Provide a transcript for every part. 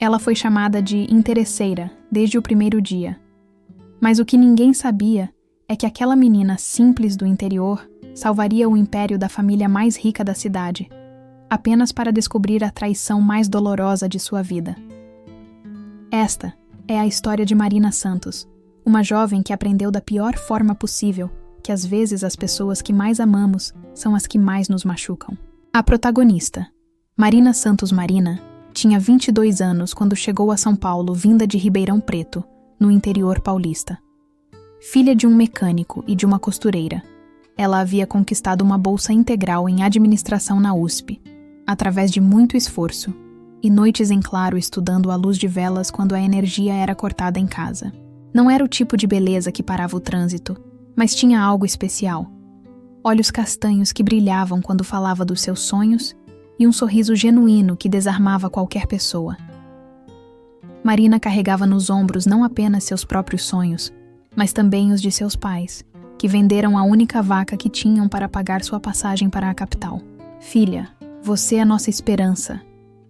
Ela foi chamada de interesseira desde o primeiro dia. Mas o que ninguém sabia é que aquela menina simples do interior salvaria o império da família mais rica da cidade, apenas para descobrir a traição mais dolorosa de sua vida. Esta é a história de Marina Santos, uma jovem que aprendeu da pior forma possível que às vezes as pessoas que mais amamos são as que mais nos machucam. A protagonista, Marina Santos Marina, tinha 22 anos quando chegou a São Paulo vinda de Ribeirão Preto, no interior paulista. Filha de um mecânico e de uma costureira, ela havia conquistado uma bolsa integral em administração na USP, através de muito esforço, e noites em claro estudando à luz de velas quando a energia era cortada em casa. Não era o tipo de beleza que parava o trânsito, mas tinha algo especial. Olhos castanhos que brilhavam quando falava dos seus sonhos e um sorriso genuíno que desarmava qualquer pessoa. Marina carregava nos ombros não apenas seus próprios sonhos, mas também os de seus pais, que venderam a única vaca que tinham para pagar sua passagem para a capital. "Filha, você é a nossa esperança",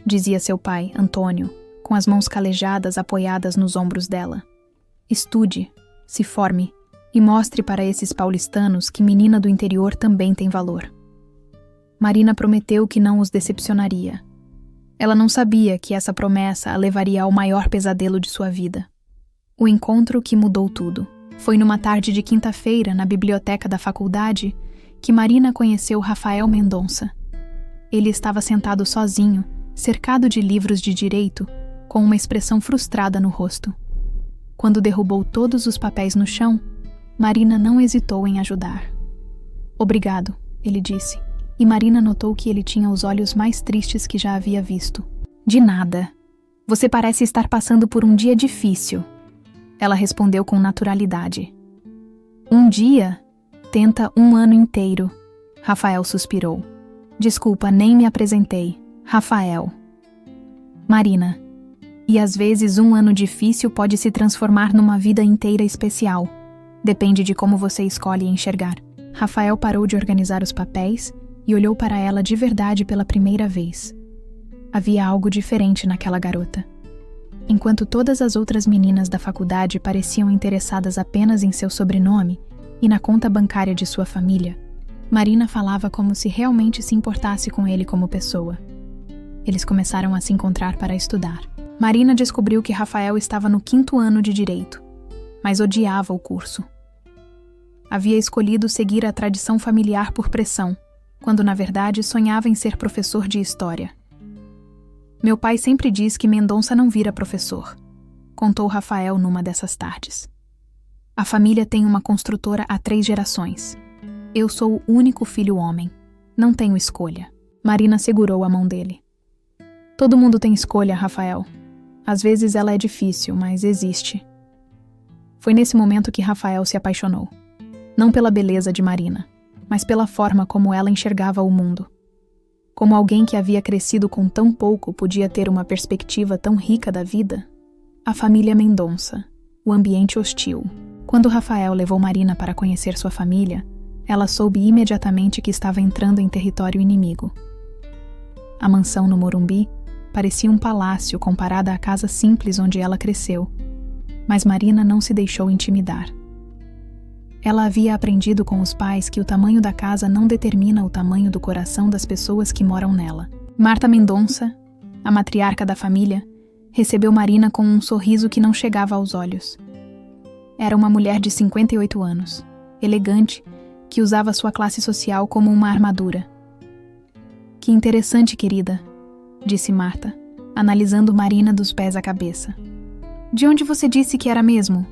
dizia seu pai, Antônio, com as mãos calejadas apoiadas nos ombros dela. "Estude, se forme e mostre para esses paulistanos que menina do interior também tem valor." Marina prometeu que não os decepcionaria. Ela não sabia que essa promessa a levaria ao maior pesadelo de sua vida. O encontro que mudou tudo. Foi numa tarde de quinta-feira, na biblioteca da faculdade, que Marina conheceu Rafael Mendonça. Ele estava sentado sozinho, cercado de livros de direito, com uma expressão frustrada no rosto. Quando derrubou todos os papéis no chão, Marina não hesitou em ajudar. "Obrigado", ele disse, e Marina notou que ele tinha os olhos mais tristes que já havia visto. "De nada. Você parece estar passando por um dia difícil", ela respondeu com naturalidade. "Um dia? Tenta um ano inteiro", Rafael suspirou. "Desculpa, nem me apresentei. Rafael." "Marina. E às vezes um ano difícil pode se transformar numa vida inteira especial. Depende de como você escolhe enxergar." Rafael parou de organizar os papéis e olhou para ela de verdade pela primeira vez. Havia algo diferente naquela garota. Enquanto todas as outras meninas da faculdade pareciam interessadas apenas em seu sobrenome e na conta bancária de sua família, Marina falava como se realmente se importasse com ele como pessoa. Eles começaram a se encontrar para estudar. Marina descobriu que Rafael estava no 5º ano de Direito, mas odiava o curso. Havia escolhido seguir a tradição familiar por pressão, quando na verdade sonhava em ser professor de História. "Meu pai sempre diz que Mendonça não vira professor", contou Rafael numa dessas tardes. "A família tem uma construtora há 3 gerações. Eu sou o único filho homem. Não tenho escolha." Marina segurou a mão dele. "Todo mundo tem escolha, Rafael. Às vezes ela é difícil, mas existe." Foi nesse momento que Rafael se apaixonou. Não pela beleza de Marina, mas pela forma como ela enxergava o mundo. Como alguém que havia crescido com tão pouco podia ter uma perspectiva tão rica da vida? A família Mendonça, o ambiente hostil. Quando Rafael levou Marina para conhecer sua família, ela soube imediatamente que estava entrando em território inimigo. A mansão no Morumbi parecia um palácio comparada à casa simples onde ela cresceu, mas Marina não se deixou intimidar. Ela havia aprendido com os pais que o tamanho da casa não determina o tamanho do coração das pessoas que moram nela. Marta Mendonça, a matriarca da família, recebeu Marina com um sorriso que não chegava aos olhos. Era uma mulher de 58 anos, elegante, que usava sua classe social como uma armadura. "Que interessante, querida", disse Marta, analisando Marina dos pés à cabeça. "De onde você disse que era mesmo?"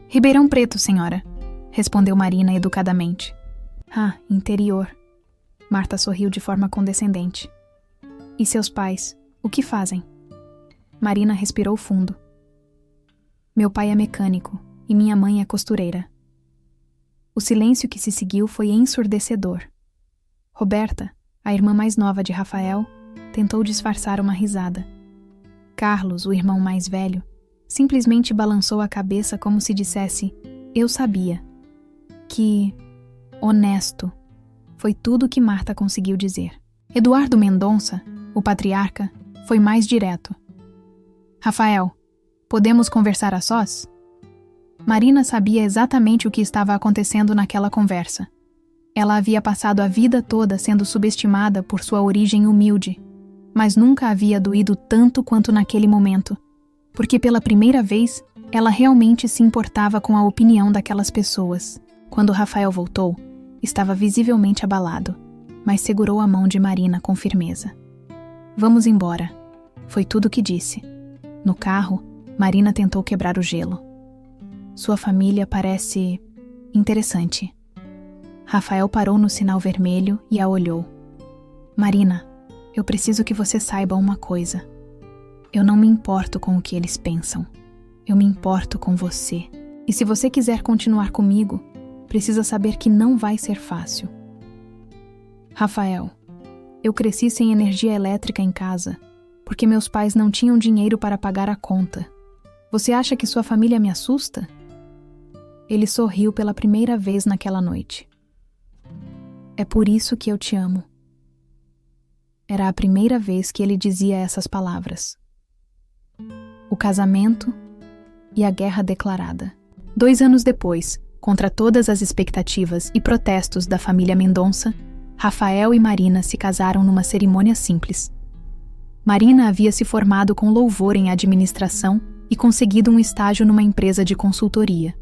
"Ribeirão Preto, senhora", respondeu Marina educadamente. "Ah, interior." Marta sorriu de forma condescendente. "E seus pais, o que fazem?" Marina respirou fundo. "Meu pai é mecânico e minha mãe é costureira." O silêncio que se seguiu foi ensurdecedor. Roberta, a irmã mais nova de Rafael, tentou disfarçar uma risada. Carlos, o irmão mais velho, simplesmente balançou a cabeça como se dissesse: "Eu sabia." Que honesto, foi tudo que Marta conseguiu dizer. Eduardo Mendonça, o patriarca, foi mais direto. Rafael, podemos conversar a sós? Marina sabia exatamente o que estava acontecendo naquela conversa. Ela havia passado a vida toda sendo subestimada por sua origem humilde, mas nunca havia doído tanto quanto naquele momento, porque pela primeira vez ela realmente se importava com a opinião daquelas pessoas. Quando Rafael voltou, estava visivelmente abalado, mas segurou a mão de Marina com firmeza. Vamos embora, foi tudo o que disse. No carro, Marina tentou quebrar o gelo. Sua família parece interessante. Rafael parou no sinal vermelho e a olhou. Marina, eu preciso que você saiba uma coisa. Eu não me importo com o que eles pensam. Eu me importo com você. E se você quiser continuar comigo, precisa saber que não vai ser fácil. Rafael, eu cresci sem energia elétrica em casa, porque meus pais não tinham dinheiro para pagar a conta. Você acha que sua família me assusta? Ele sorriu pela primeira vez naquela noite. É por isso que eu te amo. Era a primeira vez que ele dizia essas palavras. O casamento e a guerra declarada. 2 anos depois, contra todas as expectativas e protestos da família Mendonça, Rafael e Marina se casaram numa cerimônia simples. Marina havia se formado com louvor em administração e conseguido um estágio numa empresa de consultoria,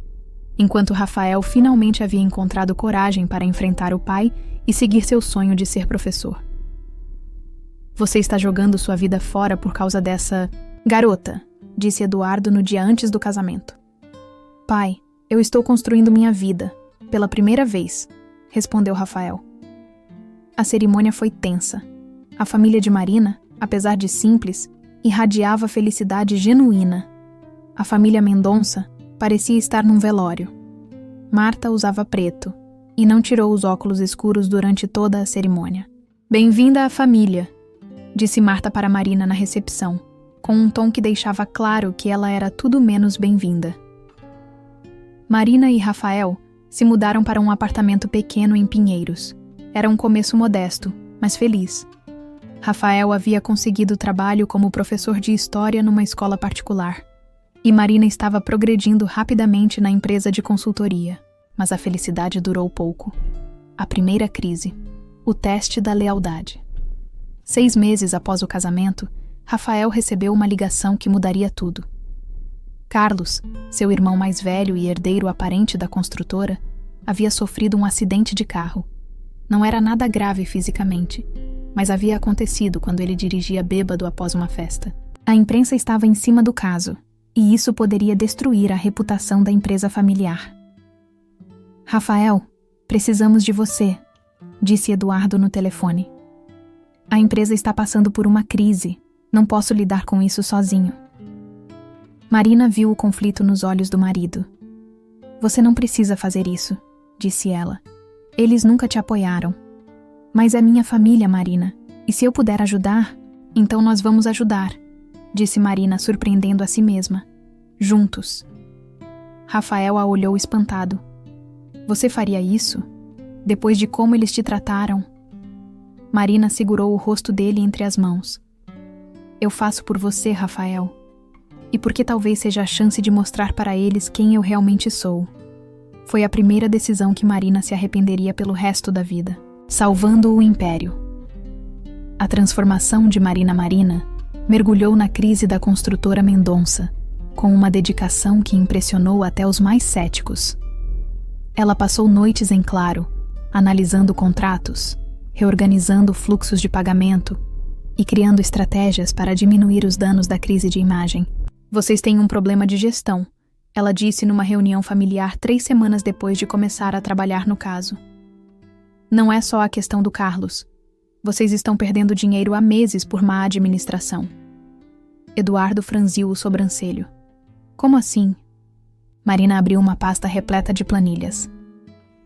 enquanto Rafael finalmente havia encontrado coragem para enfrentar o pai e seguir seu sonho de ser professor. Você está jogando sua vida fora por causa dessa garota, disse Eduardo no dia antes do casamento. Pai, eu estou construindo minha vida, pela primeira vez, respondeu Rafael. A cerimônia foi tensa. A família de Marina, apesar de simples, irradiava felicidade genuína. A família Mendonça parecia estar num velório. Marta usava preto e não tirou os óculos escuros durante toda a cerimônia. Bem-vinda à família, disse Marta para Marina na recepção, com um tom que deixava claro que ela era tudo menos bem-vinda. Marina e Rafael se mudaram para um apartamento pequeno em Pinheiros. Era um começo modesto, mas feliz. Rafael havia conseguido trabalho como professor de história numa escola particular. E Marina estava progredindo rapidamente na empresa de consultoria. Mas a felicidade durou pouco. A primeira crise. O teste da lealdade. 6 meses após o casamento, Rafael recebeu uma ligação que mudaria tudo. Carlos, seu irmão mais velho e herdeiro aparente da construtora, havia sofrido um acidente de carro. Não era nada grave fisicamente, mas havia acontecido quando ele dirigia bêbado após uma festa. A imprensa estava em cima do caso, e isso poderia destruir a reputação da empresa familiar. Rafael, precisamos de você, disse Eduardo no telefone. A empresa está passando por uma crise. Não posso lidar com isso sozinho. Marina viu o conflito nos olhos do marido. Você não precisa fazer isso, disse ela. Eles nunca te apoiaram. Mas é minha família, Marina, e se eu puder ajudar, então nós vamos ajudar, disse Marina, surpreendendo a si mesma. Juntos. Rafael a olhou espantado. Você faria isso? Depois de como eles te trataram? Marina segurou o rosto dele entre as mãos. Eu faço por você, Rafael. E porque talvez seja a chance de mostrar para eles quem eu realmente sou. Foi a primeira decisão que Marina se arrependeria pelo resto da vida. Salvando o Império. A transformação de Marina mergulhou na crise da construtora Mendonça, com uma dedicação que impressionou até os mais céticos. Ela passou noites em claro, analisando contratos, reorganizando fluxos de pagamento e criando estratégias para diminuir os danos da crise de imagem. Vocês têm um problema de gestão, ela disse numa reunião familiar 3 semanas depois de começar a trabalhar no caso. Não é só a questão do Carlos. Vocês estão perdendo dinheiro há meses por má administração. Eduardo franziu o sobrancelho. Como assim? Marina abriu uma pasta repleta de planilhas.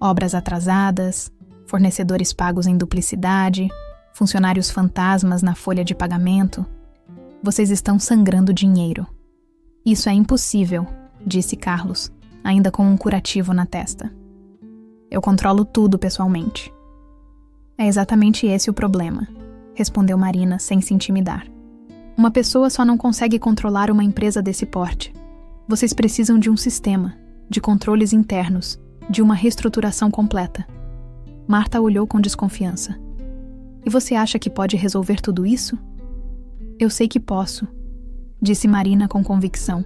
Obras atrasadas, fornecedores pagos em duplicidade, funcionários fantasmas na folha de pagamento. Vocês estão sangrando dinheiro. Isso é impossível, disse Carlos, ainda com um curativo na testa. Eu controlo tudo pessoalmente. É exatamente esse o problema, respondeu Marina sem se intimidar. Uma pessoa só não consegue controlar uma empresa desse porte. Vocês precisam de um sistema, de controles internos, de uma reestruturação completa. Marta olhou com desconfiança. E você acha que pode resolver tudo isso? Eu sei que posso, disse Marina com convicção.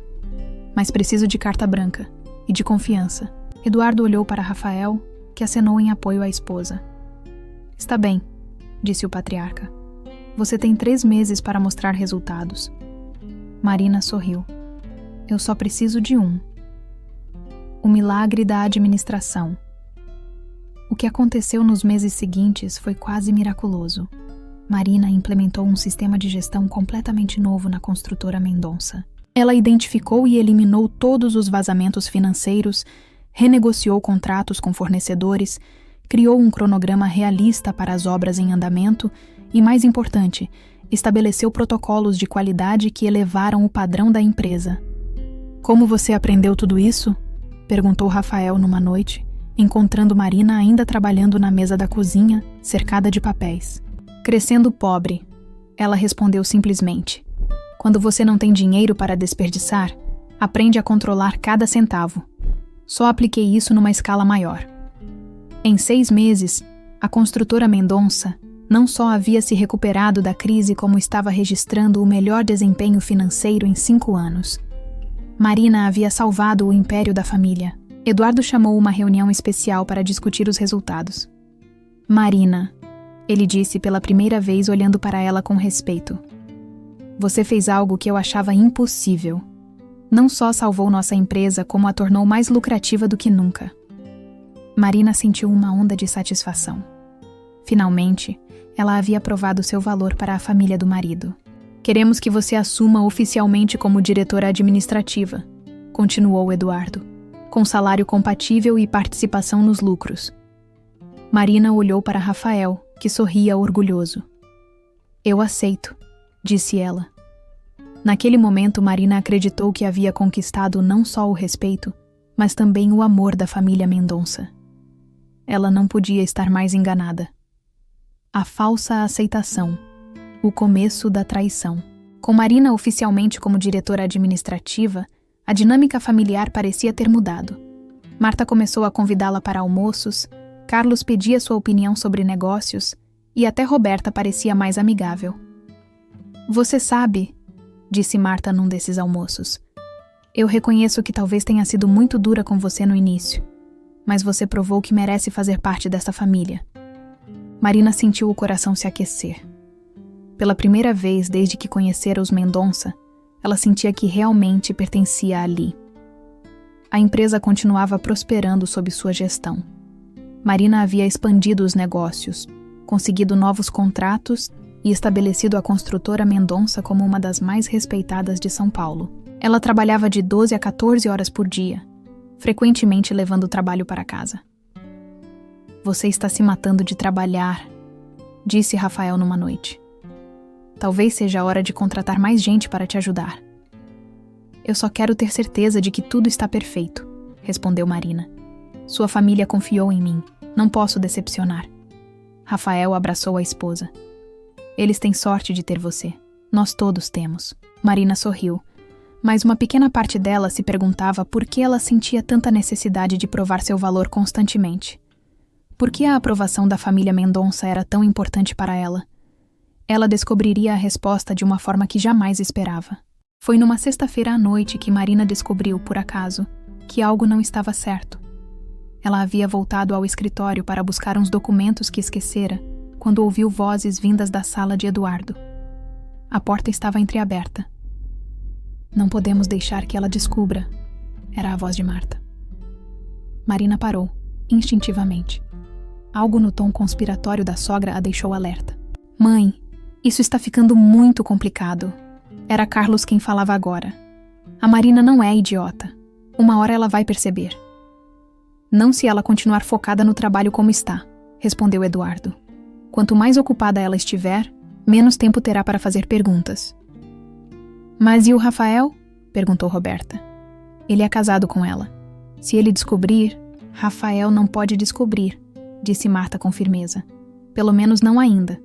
Mas preciso de carta branca e de confiança. Eduardo olhou para Rafael, que acenou em apoio à esposa. Está bem, disse o patriarca. Você tem 3 meses para mostrar resultados. Marina sorriu. Eu só preciso de um. O milagre da administração. O que aconteceu nos meses seguintes foi quase miraculoso. Marina implementou um sistema de gestão completamente novo na construtora Mendonça. Ela identificou e eliminou todos os vazamentos financeiros, renegociou contratos com fornecedores, criou um cronograma realista para as obras em andamento e, mais importante, estabeleceu protocolos de qualidade que elevaram o padrão da empresa. Como você aprendeu tudo isso? Perguntou Rafael numa noite, encontrando Marina ainda trabalhando na mesa da cozinha, cercada de papéis. Crescendo pobre, ela respondeu simplesmente. Quando você não tem dinheiro para desperdiçar, aprende a controlar cada centavo. Só apliquei isso numa escala maior. Em 6 meses, a construtora Mendonça não só havia se recuperado da crise, como estava registrando o melhor desempenho financeiro em 5 anos. Marina havia salvado o império da família. Eduardo chamou uma reunião especial para discutir os resultados. Marina, ele disse pela primeira vez olhando para ela com respeito. Você fez algo que eu achava impossível. Não só salvou nossa empresa, como a tornou mais lucrativa do que nunca. Marina sentiu uma onda de satisfação. Finalmente, ela havia provado seu valor para a família do marido. Queremos que você assuma oficialmente como diretora administrativa, continuou Eduardo, com salário compatível e participação nos lucros. Marina olhou para Rafael, que sorria orgulhoso. Eu aceito, disse ela. Naquele momento, Marina acreditou que havia conquistado não só o respeito, mas também o amor da família Mendonça. Ela não podia estar mais enganada. A falsa aceitação, o começo da traição. Com Marina oficialmente como diretora administrativa, a dinâmica familiar parecia ter mudado. Marta começou a convidá-la para almoços, Carlos pedia sua opinião sobre negócios e até Roberta parecia mais amigável. Você sabe, disse Marta num desses almoços, eu reconheço que talvez tenha sido muito dura com você no início, mas você provou que merece fazer parte dessa família. Marina sentiu o coração se aquecer. Pela primeira vez desde que conhecera os Mendonça, ela sentia que realmente pertencia ali. A empresa continuava prosperando sob sua gestão. Marina havia expandido os negócios, conseguido novos contratos e estabelecido a construtora Mendonça como uma das mais respeitadas de São Paulo. Ela trabalhava de 12 a 14 horas por dia, frequentemente levando o trabalho para casa. Você está se matando de trabalhar, disse Rafael numa noite. Talvez seja a hora de contratar mais gente para te ajudar. Eu só quero ter certeza de que tudo está perfeito, respondeu Marina. Sua família confiou em mim. Não posso decepcionar. Rafael abraçou a esposa. Eles têm sorte de ter você. Nós todos temos. Marina sorriu, mas uma pequena parte dela se perguntava por que ela sentia tanta necessidade de provar seu valor constantemente. Por que a aprovação da família Mendonça era tão importante para ela? Ela descobriria a resposta de uma forma que jamais esperava. Foi numa sexta-feira à noite que Marina descobriu, por acaso, que algo não estava certo. Ela havia voltado ao escritório para buscar uns documentos que esquecera, quando ouviu vozes vindas da sala de Eduardo. A porta estava entreaberta. Não podemos deixar que ela descubra, era a voz de Marta. Marina parou, instintivamente. Algo no tom conspiratório da sogra a deixou alerta. Mãe, isso está ficando muito complicado. Era Carlos quem falava agora. A Marina não é idiota. Uma hora ela vai perceber. Não se ela continuar focada no trabalho como está, respondeu Eduardo. Quanto mais ocupada ela estiver, menos tempo terá para fazer perguntas. Mas e o Rafael? Perguntou Roberta. Ele é casado com ela. Se ele descobrir, Rafael não pode descobrir, disse Marta com firmeza. Pelo menos não ainda.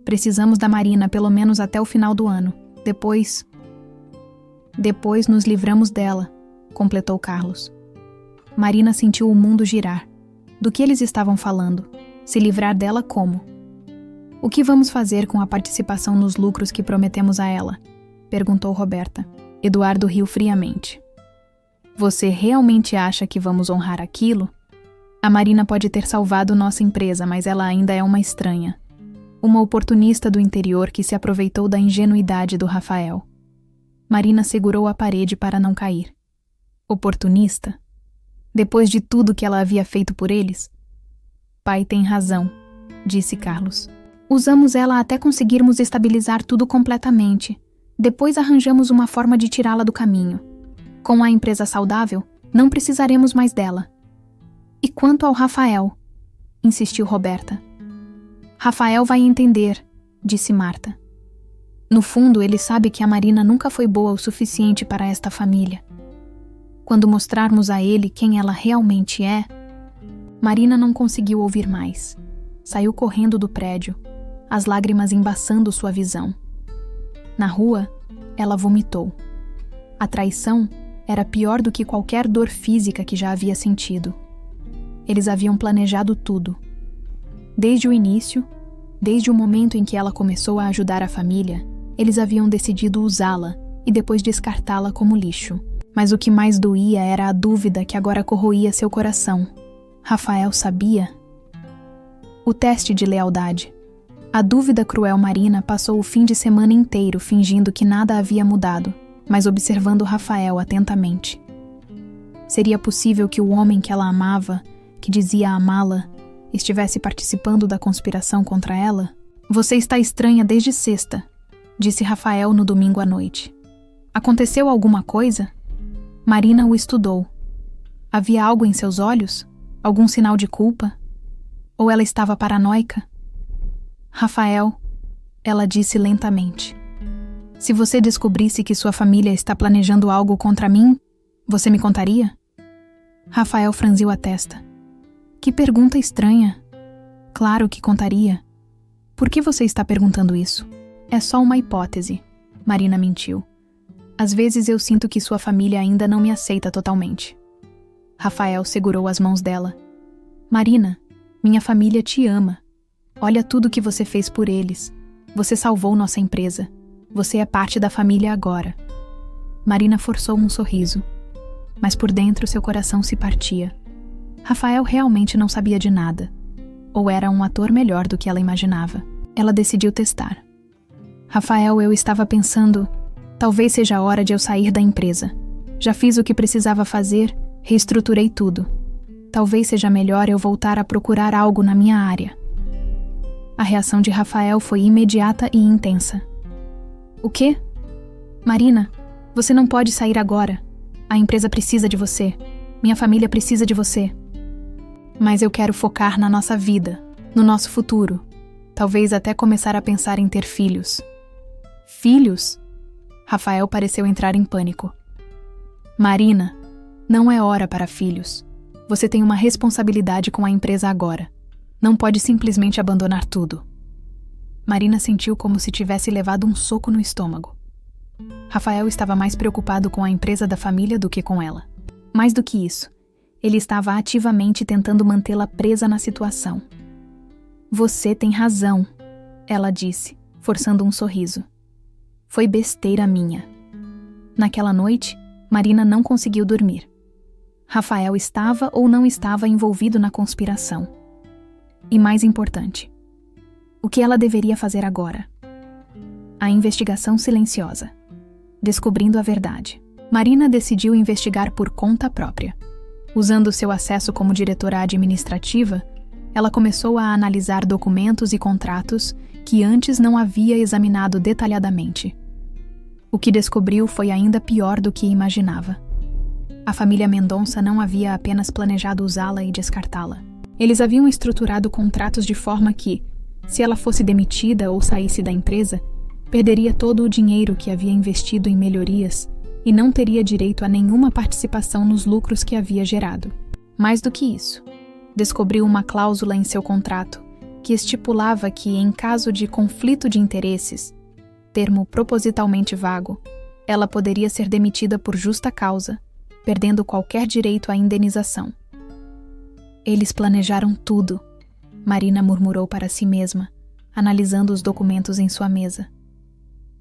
Precisamos da Marina pelo menos até o final do ano. Depois nos livramos dela, completou Carlos. Marina sentiu o mundo girar. Do que eles estavam falando? Se livrar dela como? O que vamos fazer com a participação nos lucros que prometemos a ela? Perguntou Roberta. Eduardo riu friamente. Você realmente acha que vamos honrar aquilo? A Marina pode ter salvado nossa empresa, mas ela ainda é uma estranha. Uma oportunista do interior que se aproveitou da ingenuidade do Rafael. Marina segurou a parede para não cair. Oportunista? Depois de tudo que ela havia feito por eles? Pai tem razão, disse Carlos. Usamos ela até conseguirmos estabilizar tudo completamente. Depois arranjamos uma forma de tirá-la do caminho. Com a empresa saudável, não precisaremos mais dela. E quanto ao Rafael? Insistiu Roberta. Rafael vai entender, disse Marta. No fundo, ele sabe que a Marina nunca foi boa o suficiente para esta família. Quando mostrarmos a ele quem ela realmente é... Marina não conseguiu ouvir mais. Saiu correndo do prédio, as lágrimas embaçando sua visão. Na rua, ela vomitou. A traição era pior do que qualquer dor física que já havia sentido. Eles haviam planejado tudo. Desde o início, desde o momento em que ela começou a ajudar a família, eles haviam decidido usá-la e depois descartá-la como lixo. Mas o que mais doía era a dúvida que agora corroía seu coração. Rafael sabia? O teste de lealdade. A dúvida cruel Marina passou o fim de semana inteiro fingindo que nada havia mudado, mas observando Rafael atentamente. Seria possível que o homem que ela amava, que dizia amá-la, estivesse participando da conspiração contra ela? Você está estranha desde sexta, disse Rafael no domingo à noite. Aconteceu alguma coisa? Marina o estudou. Havia algo em seus olhos? Algum sinal de culpa? Ou ela estava paranoica? Rafael, ela disse lentamente. Se você descobrisse que sua família está planejando algo contra mim, você me contaria? Rafael franziu a testa. Que pergunta estranha. Claro que contaria. Por que você está perguntando isso? É só uma hipótese, Marina mentiu. Às vezes eu sinto que sua família ainda não me aceita totalmente. Rafael segurou as mãos dela. Marina, minha família te ama. Olha tudo que você fez por eles. Você salvou nossa empresa. Você é parte da família agora. Marina forçou um sorriso. Mas por dentro seu coração se partia. Rafael realmente não sabia de nada. Ou era um ator melhor do que ela imaginava. Ela decidiu testar. Rafael, eu estava pensando... Talvez seja a hora de eu sair da empresa. Já fiz o que precisava fazer, reestruturei tudo. Talvez seja melhor eu voltar a procurar algo na minha área. A reação de Rafael foi imediata e intensa. O quê? Marina, você não pode sair agora. A empresa precisa de você. Minha família precisa de você. Mas eu quero focar na nossa vida, no nosso futuro. Talvez até começar a pensar em ter filhos. Filhos? Rafael pareceu entrar em pânico. Marina, não é hora para filhos. Você tem uma responsabilidade com a empresa agora. Não pode simplesmente abandonar tudo. Marina sentiu como se tivesse levado um soco no estômago. Rafael estava mais preocupado com a empresa da família do que com ela. Mais do que isso, ele estava ativamente tentando mantê-la presa na situação. Você tem razão, ela disse, forçando um sorriso. Foi besteira minha. Naquela noite, Marina não conseguiu dormir. Rafael estava ou não estava envolvido na conspiração. E mais importante, o que ela deveria fazer agora? A investigação silenciosa. Descobrindo a verdade. Marina decidiu investigar por conta própria. Usando seu acesso como diretora administrativa, ela começou a analisar documentos e contratos que antes não havia examinado detalhadamente. O que descobriu foi ainda pior do que imaginava. A família Mendonça não havia apenas planejado usá-la e descartá-la. Eles haviam estruturado contratos de forma que, se ela fosse demitida ou saísse da empresa, perderia todo o dinheiro que havia investido em melhorias e não teria direito a nenhuma participação nos lucros que havia gerado. Mais do que isso, descobriu uma cláusula em seu contrato que estipulava que, em caso de conflito de interesses, termo propositalmente vago, ela poderia ser demitida por justa causa, perdendo qualquer direito à indenização. Eles planejaram tudo, Marina murmurou para si mesma, analisando os documentos em sua mesa.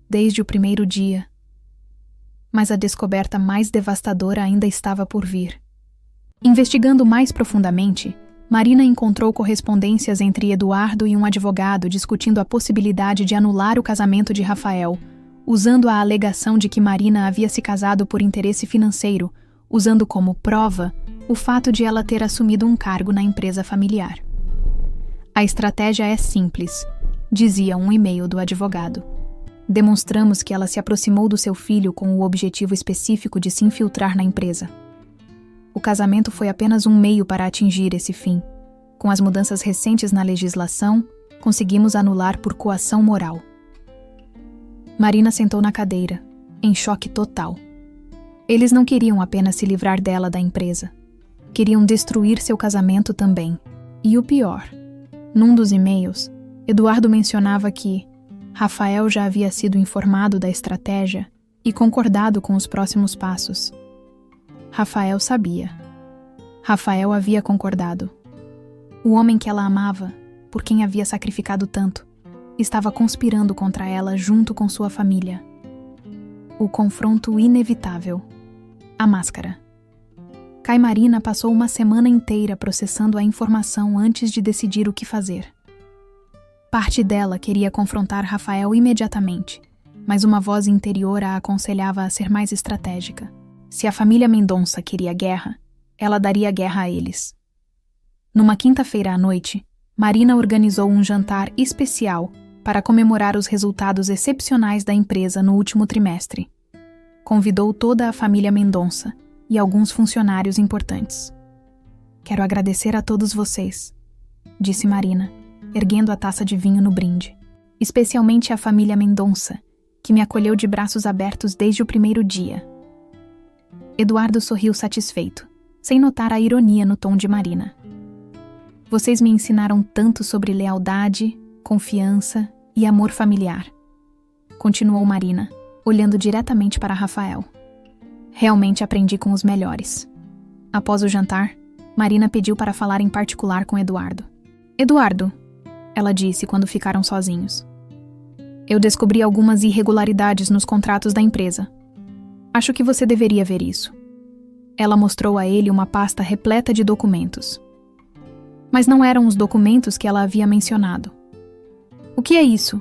Desde o primeiro dia. Mas a descoberta mais devastadora ainda estava por vir. Investigando mais profundamente, Marina encontrou correspondências entre Eduardo e um advogado discutindo a possibilidade de anular o casamento de Rafael, usando a alegação de que Marina havia se casado por interesse financeiro, usando como prova o fato de ela ter assumido um cargo na empresa familiar. A estratégia é simples, dizia um e-mail do advogado. Demonstramos que ela se aproximou do seu filho com o objetivo específico de se infiltrar na empresa. O casamento foi apenas um meio para atingir esse fim. Com as mudanças recentes na legislação, conseguimos anular por coação moral. Marina sentou na cadeira, em choque total. Eles não queriam apenas se livrar dela da empresa. Queriam destruir seu casamento também. E o pior, num dos e-mails, Eduardo mencionava que Rafael já havia sido informado da estratégia e concordado com os próximos passos. Rafael sabia. Rafael havia concordado. O homem que ela amava, por quem havia sacrificado tanto, estava conspirando contra ela junto com sua família. O confronto inevitável. A máscara. Marina passou uma semana inteira processando a informação antes de decidir o que fazer. Parte dela queria confrontar Rafael imediatamente, mas uma voz interior a aconselhava a ser mais estratégica. Se a família Mendonça queria guerra, ela daria guerra a eles. Numa quinta-feira à noite, Marina organizou um jantar especial para comemorar os resultados excepcionais da empresa no último trimestre. Convidou toda a família Mendonça e alguns funcionários importantes. Quero agradecer a todos vocês, disse Marina, erguendo a taça de vinho no brinde. Especialmente a família Mendonça, que me acolheu de braços abertos desde o primeiro dia. Eduardo sorriu satisfeito, sem notar a ironia no tom de Marina. Vocês me ensinaram tanto sobre lealdade, confiança e amor familiar, continuou Marina, olhando diretamente para Rafael. Realmente aprendi com os melhores. Após o jantar, Marina pediu para falar em particular com Eduardo. Eduardo, ela disse quando ficaram sozinhos. Eu descobri algumas irregularidades nos contratos da empresa. Acho que você deveria ver isso. Ela mostrou a ele uma pasta repleta de documentos. Mas não eram os documentos que ela havia mencionado. O que é isso?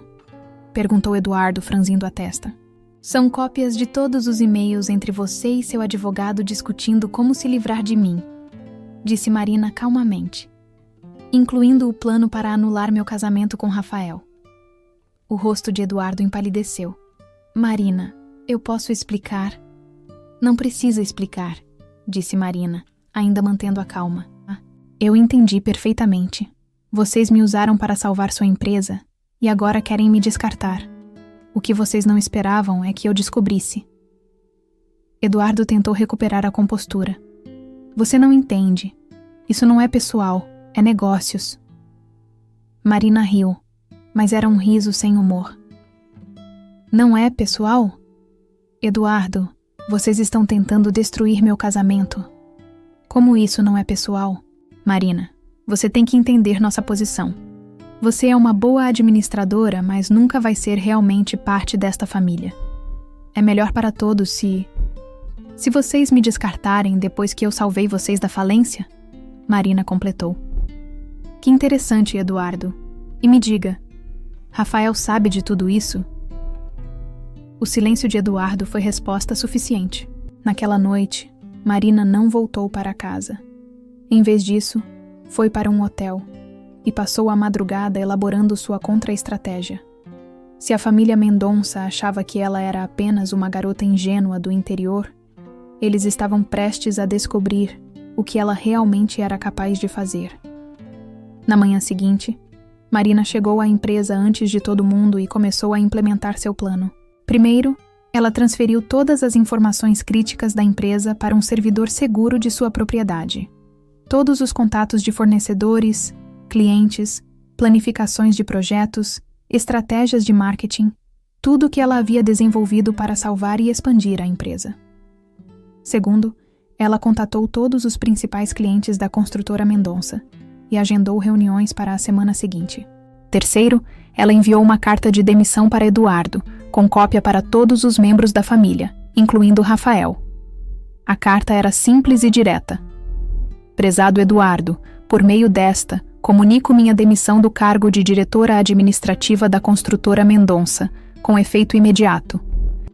Perguntou Eduardo, franzindo a testa. São cópias de todos os e-mails entre você e seu advogado discutindo como se livrar de mim, disse Marina calmamente, incluindo o plano para anular meu casamento com Rafael. O rosto de Eduardo empalideceu. Marina, eu posso explicar? Não precisa explicar, disse Marina, ainda mantendo a calma. Eu entendi perfeitamente. Vocês me usaram para salvar sua empresa e agora querem me descartar. O que vocês não esperavam é que eu descobrisse. Eduardo tentou recuperar a compostura. Você não entende. Isso não é pessoal, é negócios. Marina riu, mas era um riso sem humor. Não é pessoal? Eduardo, vocês estão tentando destruir meu casamento. Como isso não é pessoal? Marina, você tem que entender nossa posição. Você é uma boa administradora, mas nunca vai ser realmente parte desta família. É melhor para todos se vocês me descartarem depois que eu salvei vocês da falência, Marina completou. Que interessante, Eduardo. E me diga, Rafael sabe de tudo isso? O silêncio de Eduardo foi resposta suficiente. Naquela noite, Marina não voltou para casa. Em vez disso, foi para um hotel e passou a madrugada elaborando sua contra-estratégia. Se a família Mendonça achava que ela era apenas uma garota ingênua do interior, eles estavam prestes a descobrir o que ela realmente era capaz de fazer. Na manhã seguinte, Marina chegou à empresa antes de todo mundo e começou a implementar seu plano. Primeiro, ela transferiu todas as informações críticas da empresa para um servidor seguro de sua propriedade. Todos os contatos de fornecedores, clientes, planificações de projetos, estratégias de marketing, tudo o que ela havia desenvolvido para salvar e expandir a empresa. Segundo, ela contatou todos os principais clientes da construtora Mendonça e agendou reuniões para a semana seguinte. Terceiro, ela enviou uma carta de demissão para Eduardo, com cópia para todos os membros da família, incluindo Rafael. A carta era simples e direta. Prezado Eduardo, por meio desta, comunico minha demissão do cargo de diretora administrativa da construtora Mendonça, com efeito imediato.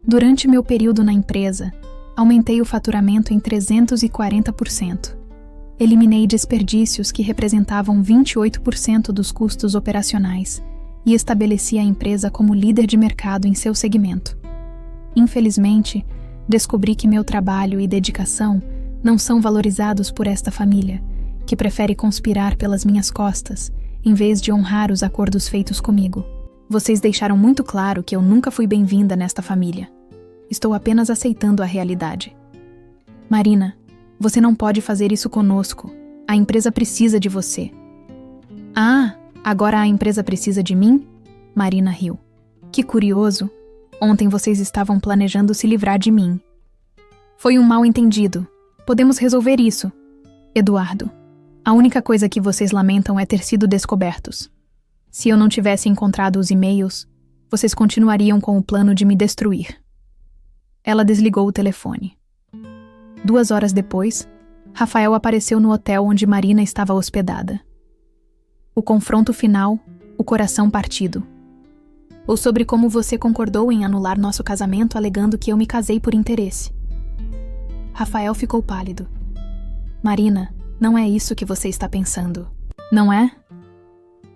Durante meu período na empresa, aumentei o faturamento em 340%. Eliminei desperdícios que representavam 28% dos custos operacionais e estabeleci a empresa como líder de mercado em seu segmento. Infelizmente, descobri que meu trabalho e dedicação não são valorizados por esta família, que prefere conspirar pelas minhas costas, em vez de honrar os acordos feitos comigo. Vocês deixaram muito claro que eu nunca fui bem-vinda nesta família. Estou apenas aceitando a realidade. Marina, você não pode fazer isso conosco. A empresa precisa de você. Ah, agora a empresa precisa de mim? Marina riu. Que curioso. Ontem vocês estavam planejando se livrar de mim. Foi um mal-entendido. Podemos resolver isso. Eduardo, a única coisa que vocês lamentam é ter sido descobertos. Se eu não tivesse encontrado os e-mails, vocês continuariam com o plano de me destruir. Ela desligou o telefone. 2 horas depois, Rafael apareceu no hotel onde Marina estava hospedada. O confronto final, o coração partido. Ou sobre como você concordou em anular nosso casamento alegando que eu me casei por interesse. Rafael ficou pálido. Marina, não é isso que você está pensando. Não é?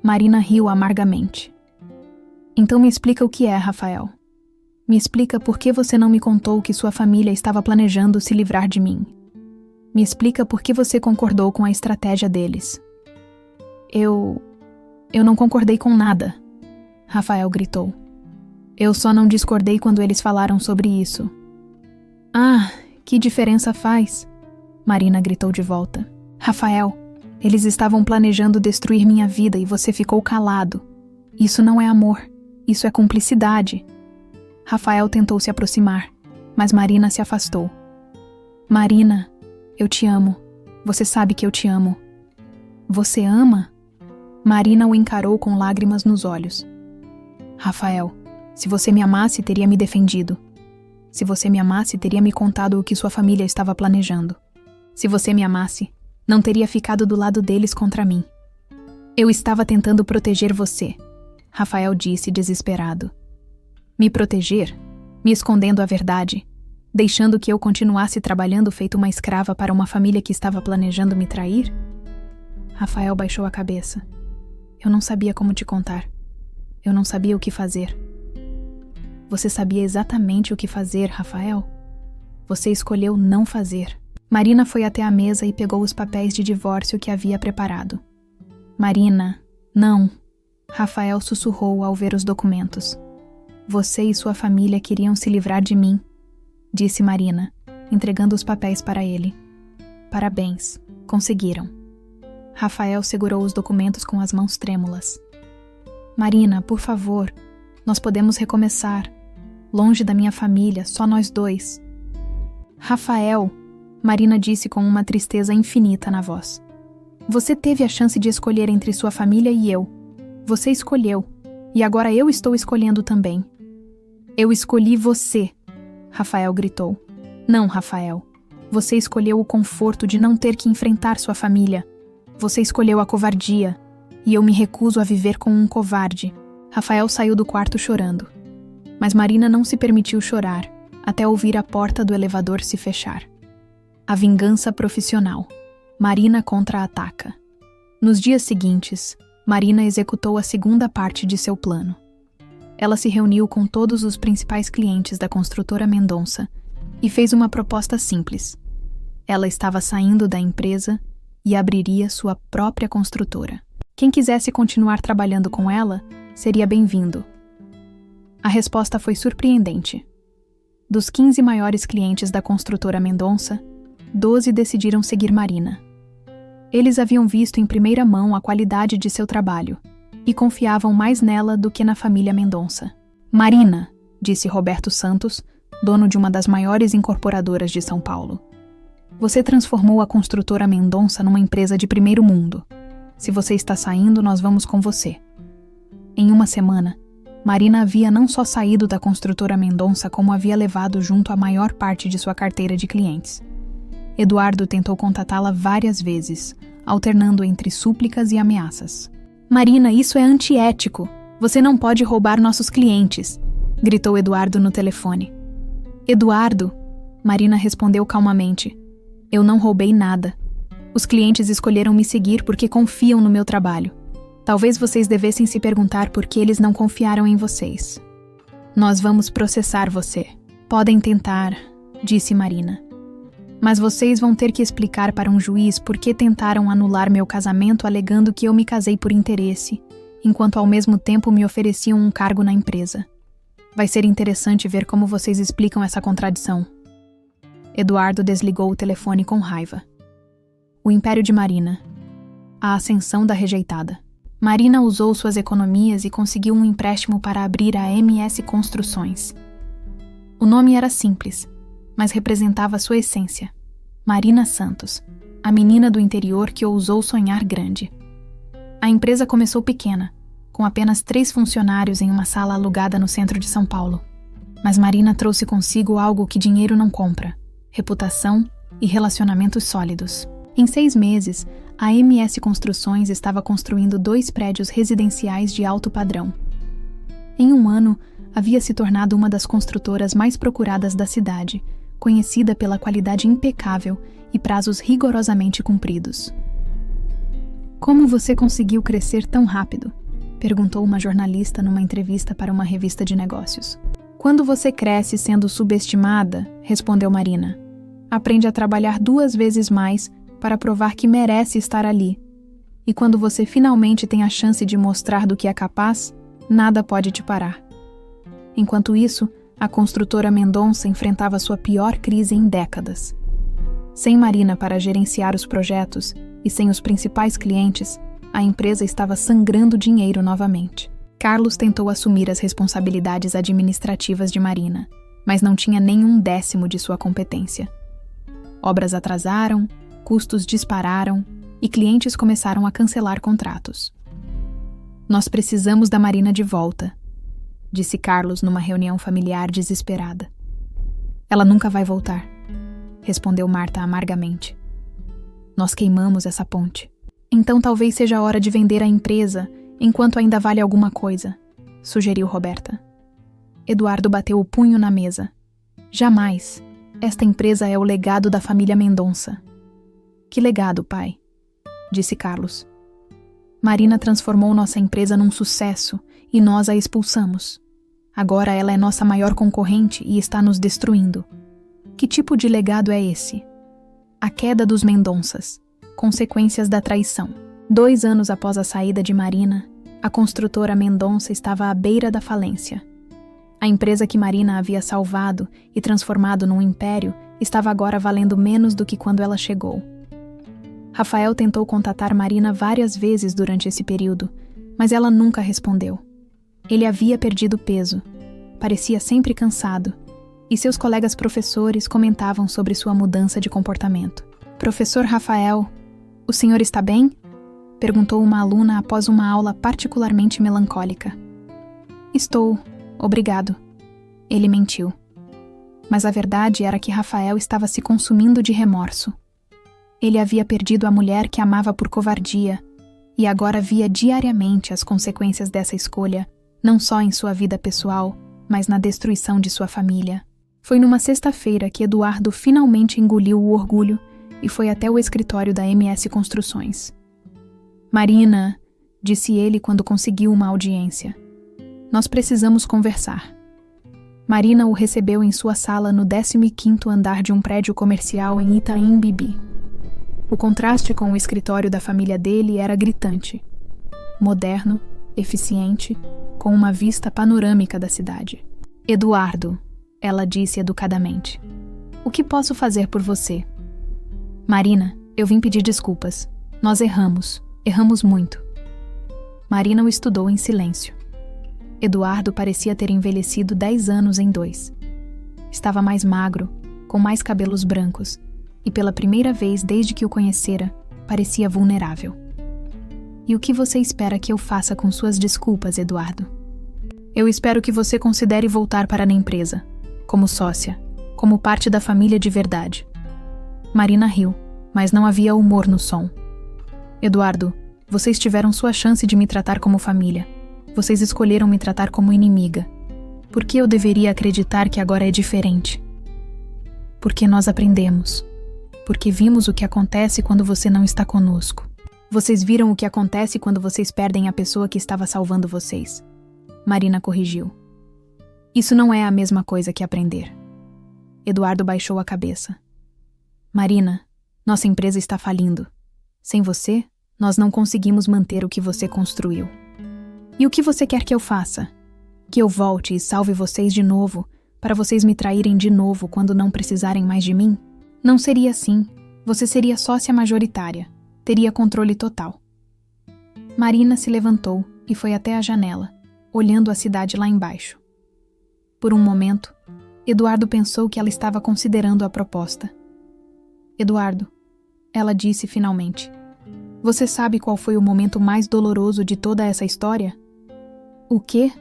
Marina riu amargamente. Então me explica o que é, Rafael. Me explica por que você não me contou que sua família estava planejando se livrar de mim. Me explica por que você concordou com a estratégia deles. Eu não concordei com nada, Rafael gritou. Eu só não discordei quando eles falaram sobre isso. Ah, que diferença faz? Marina gritou de volta. Rafael, eles estavam planejando destruir minha vida e você ficou calado. Isso não é amor, isso é cumplicidade. Rafael tentou se aproximar, mas Marina se afastou. Marina, eu te amo. Você sabe que eu te amo. Você ama? Marina o encarou com lágrimas nos olhos. Rafael, se você me amasse, teria me defendido. Se você me amasse, teria me contado o que sua família estava planejando. Se você me amasse, não teria ficado do lado deles contra mim. Eu estava tentando proteger você, Rafael disse desesperado. Me proteger? Me escondendo a verdade? Deixando que eu continuasse trabalhando feito uma escrava para uma família que estava planejando me trair? Rafael baixou a cabeça. Eu não sabia como te contar. Eu não sabia o que fazer. Você sabia exatamente o que fazer, Rafael? Você escolheu não fazer. Marina foi até a mesa e pegou os papéis de divórcio que havia preparado. Marina, não. Rafael sussurrou ao ver os documentos. Você e sua família queriam se livrar de mim, disse Marina, entregando os papéis para ele. Parabéns, conseguiram. Rafael segurou os documentos com as mãos trêmulas. Marina, por favor, nós podemos recomeçar. Longe da minha família, só nós dois. Rafael, Marina disse com uma tristeza infinita na voz. Você teve a chance de escolher entre sua família e eu. Você escolheu, e agora eu estou escolhendo também. Eu escolhi você, Rafael gritou. Não, Rafael. Você escolheu o conforto de não ter que enfrentar sua família. Você escolheu a covardia, e eu me recuso a viver com um covarde. Rafael saiu do quarto chorando. Mas Marina não se permitiu chorar, até ouvir a porta do elevador se fechar. A vingança profissional. Marina contra-ataca. Nos dias seguintes, Marina executou a segunda parte de seu plano. Ela se reuniu com todos os principais clientes da construtora Mendonça e fez uma proposta simples. Ela estava saindo da empresa e abriria sua própria construtora. Quem quisesse continuar trabalhando com ela seria bem-vindo. A resposta foi surpreendente. Dos 15 maiores clientes da construtora Mendonça, 12 decidiram seguir Marina. Eles haviam visto em primeira mão a qualidade de seu trabalho e confiavam mais nela do que na família Mendonça. Marina, disse Roberto Santos, dono de uma das maiores incorporadoras de São Paulo. Você transformou a construtora Mendonça numa empresa de primeiro mundo. Se você está saindo, nós vamos com você. Em uma semana, Marina havia não só saído da construtora Mendonça, como havia levado junto a maior parte de sua carteira de clientes. Eduardo tentou contatá-la várias vezes, alternando entre súplicas e ameaças. Marina, isso é antiético. Você não pode roubar nossos clientes, gritou Eduardo no telefone. Eduardo, Marina respondeu calmamente. Eu não roubei nada. Os clientes escolheram me seguir porque confiam no meu trabalho. Talvez vocês devessem se perguntar por que eles não confiaram em vocês. Nós vamos processar você. Podem tentar, disse Marina. Mas vocês vão ter que explicar para um juiz por que tentaram anular meu casamento alegando que eu me casei por interesse, enquanto ao mesmo tempo me ofereciam um cargo na empresa. Vai ser interessante ver como vocês explicam essa contradição. Eduardo desligou o telefone com raiva. O império de Marina. A ascensão da rejeitada. Marina usou suas economias e conseguiu um empréstimo para abrir a MS Construções. O nome era simples, mas representava sua essência. Marina Santos, a menina do interior que ousou sonhar grande. A empresa começou pequena, com apenas 3 funcionários em uma sala alugada no centro de São Paulo. Mas Marina trouxe consigo algo que dinheiro não compra: reputação e relacionamentos sólidos. Em 6 meses, a MS Construções estava construindo 2 prédios residenciais de alto padrão. Em um ano, havia se tornado uma das construtoras mais procuradas da cidade, conhecida pela qualidade impecável e prazos rigorosamente cumpridos. Como você conseguiu crescer tão rápido? Perguntou uma jornalista numa entrevista para uma revista de negócios. Quando você cresce sendo subestimada, respondeu Marina, aprende a trabalhar 2 vezes mais para provar que merece estar ali. E quando você finalmente tem a chance de mostrar do que é capaz, nada pode te parar. Enquanto isso, a construtora Mendonça enfrentava sua pior crise em décadas. Sem Marina para gerenciar os projetos e sem os principais clientes, a empresa estava sangrando dinheiro novamente. Carlos tentou assumir as responsabilidades administrativas de Marina, mas não tinha nenhum décimo de sua competência. Obras atrasaram, custos dispararam e clientes começaram a cancelar contratos. Nós precisamos da Marina de volta, disse Carlos numa reunião familiar desesperada. Ela nunca vai voltar, respondeu Marta amargamente. Nós queimamos essa ponte. Então talvez seja a hora de vender a empresa enquanto ainda vale alguma coisa, sugeriu Roberta. Eduardo bateu o punho na mesa. Jamais. Esta empresa é o legado da família Mendonça. Que legado, pai? Disse Carlos. Marina transformou nossa empresa num sucesso e nós a expulsamos. Agora ela é nossa maior concorrente e está nos destruindo. Que tipo de legado é esse? A queda dos Mendonças. Consequências da traição. 2 anos após a saída de Marina, a construtora Mendonça estava à beira da falência. A empresa que Marina havia salvado e transformado num império estava agora valendo menos do que quando ela chegou. Rafael tentou contatar Marina várias vezes durante esse período, mas ela nunca respondeu. Ele havia perdido peso, parecia sempre cansado, e seus colegas professores comentavam sobre sua mudança de comportamento. Professor Rafael, o senhor está bem? Perguntou uma aluna após uma aula particularmente melancólica. Estou, obrigado. Ele mentiu. Mas a verdade era que Rafael estava se consumindo de remorso. Ele havia perdido a mulher que amava por covardia e agora via diariamente as consequências dessa escolha, não só em sua vida pessoal, mas na destruição de sua família. Foi numa sexta-feira que Eduardo finalmente engoliu o orgulho e foi até o escritório da MS Construções. Marina, disse ele quando conseguiu uma audiência. Nós precisamos conversar. Marina o recebeu em sua sala no 15º andar de um prédio comercial em Itaim Bibi. O contraste com o escritório da família dele era gritante. Moderno, eficiente, com uma vista panorâmica da cidade. Eduardo, ela disse educadamente. O que posso fazer por você? Marina, eu vim pedir desculpas. Nós erramos muito. Marina o estudou em silêncio. Eduardo parecia ter envelhecido 10 anos em 2. Estava mais magro, com mais cabelos brancos, e pela primeira vez desde que o conhecera, parecia vulnerável. E o que você espera que eu faça com suas desculpas, Eduardo? Eu espero que você considere voltar para a empresa, como sócia, como parte da família de verdade. Marina riu, mas não havia humor no som. Eduardo, vocês tiveram sua chance de me tratar como família. Vocês escolheram me tratar como inimiga. Por que eu deveria acreditar que agora é diferente? Porque nós aprendemos. Porque vimos o que acontece quando você não está conosco. Vocês viram o que acontece quando vocês perdem a pessoa que estava salvando vocês. Marina corrigiu. Isso não é a mesma coisa que aprender. Eduardo baixou a cabeça. Marina, nossa empresa está falindo. Sem você, nós não conseguimos manter o que você construiu. E o que você quer que eu faça? Que eu volte e salve vocês de novo, para vocês me traírem de novo quando não precisarem mais de mim? Não seria assim. Você seria sócia majoritária. Teria controle total. Marina se levantou e foi até a janela, olhando a cidade lá embaixo. Por um momento, Eduardo pensou que ela estava considerando a proposta. Eduardo, ela disse finalmente, você sabe qual foi o momento mais doloroso de toda essa história? O quê?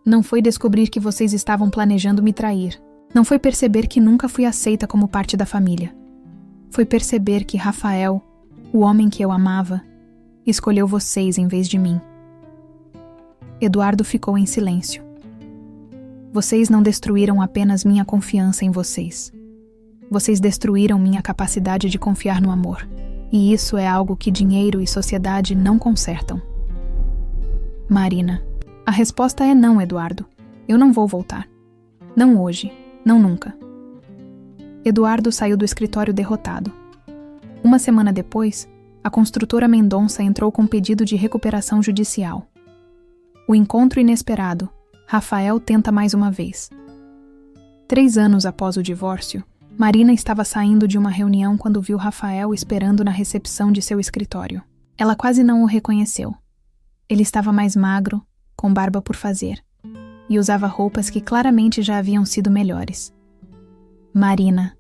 Não foi descobrir que vocês estavam planejando me trair. Não foi perceber que nunca fui aceita como parte da família. Foi perceber que Rafael, o homem que eu amava, escolheu vocês em vez de mim. Eduardo ficou em silêncio. Vocês não destruíram apenas minha confiança em vocês. Vocês destruíram minha capacidade de confiar no amor. E isso é algo que dinheiro e sociedade não consertam. Marina, a resposta é não, Eduardo. Eu não vou voltar. Não hoje, não nunca. Eduardo saiu do escritório derrotado. Uma semana depois, a construtora Mendonça entrou com pedido de recuperação judicial. O encontro inesperado, Rafael tenta mais uma vez. 3 anos após o divórcio, Marina estava saindo de uma reunião quando viu Rafael esperando na recepção de seu escritório. Ela quase não o reconheceu. Ele estava mais magro, com barba por fazer, e usava roupas que claramente já haviam sido melhores. Marina,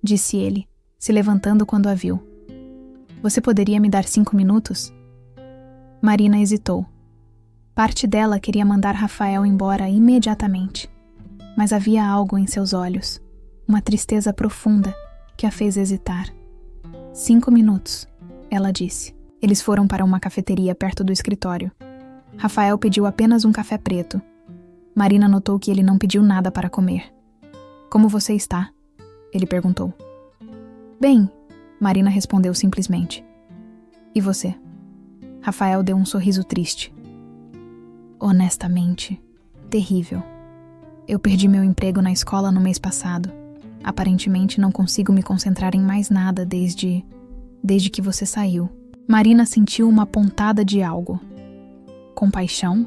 disse ele, se levantando quando a viu. Você poderia me dar 5 minutos? Marina hesitou. Parte dela queria mandar Rafael embora imediatamente, mas havia algo em seus olhos, uma tristeza profunda que a fez hesitar. 5 minutos, ela disse. Eles foram para uma cafeteria perto do escritório. Rafael pediu apenas um café preto. Marina notou que ele não pediu nada para comer. Como você está? Ele perguntou. Bem, Marina respondeu simplesmente. E você? Rafael deu um sorriso triste. Honestamente, terrível. Eu perdi meu emprego na escola no mês passado. Aparentemente não consigo me concentrar em mais nada desde que você saiu. Marina sentiu uma pontada de algo. Compaixão?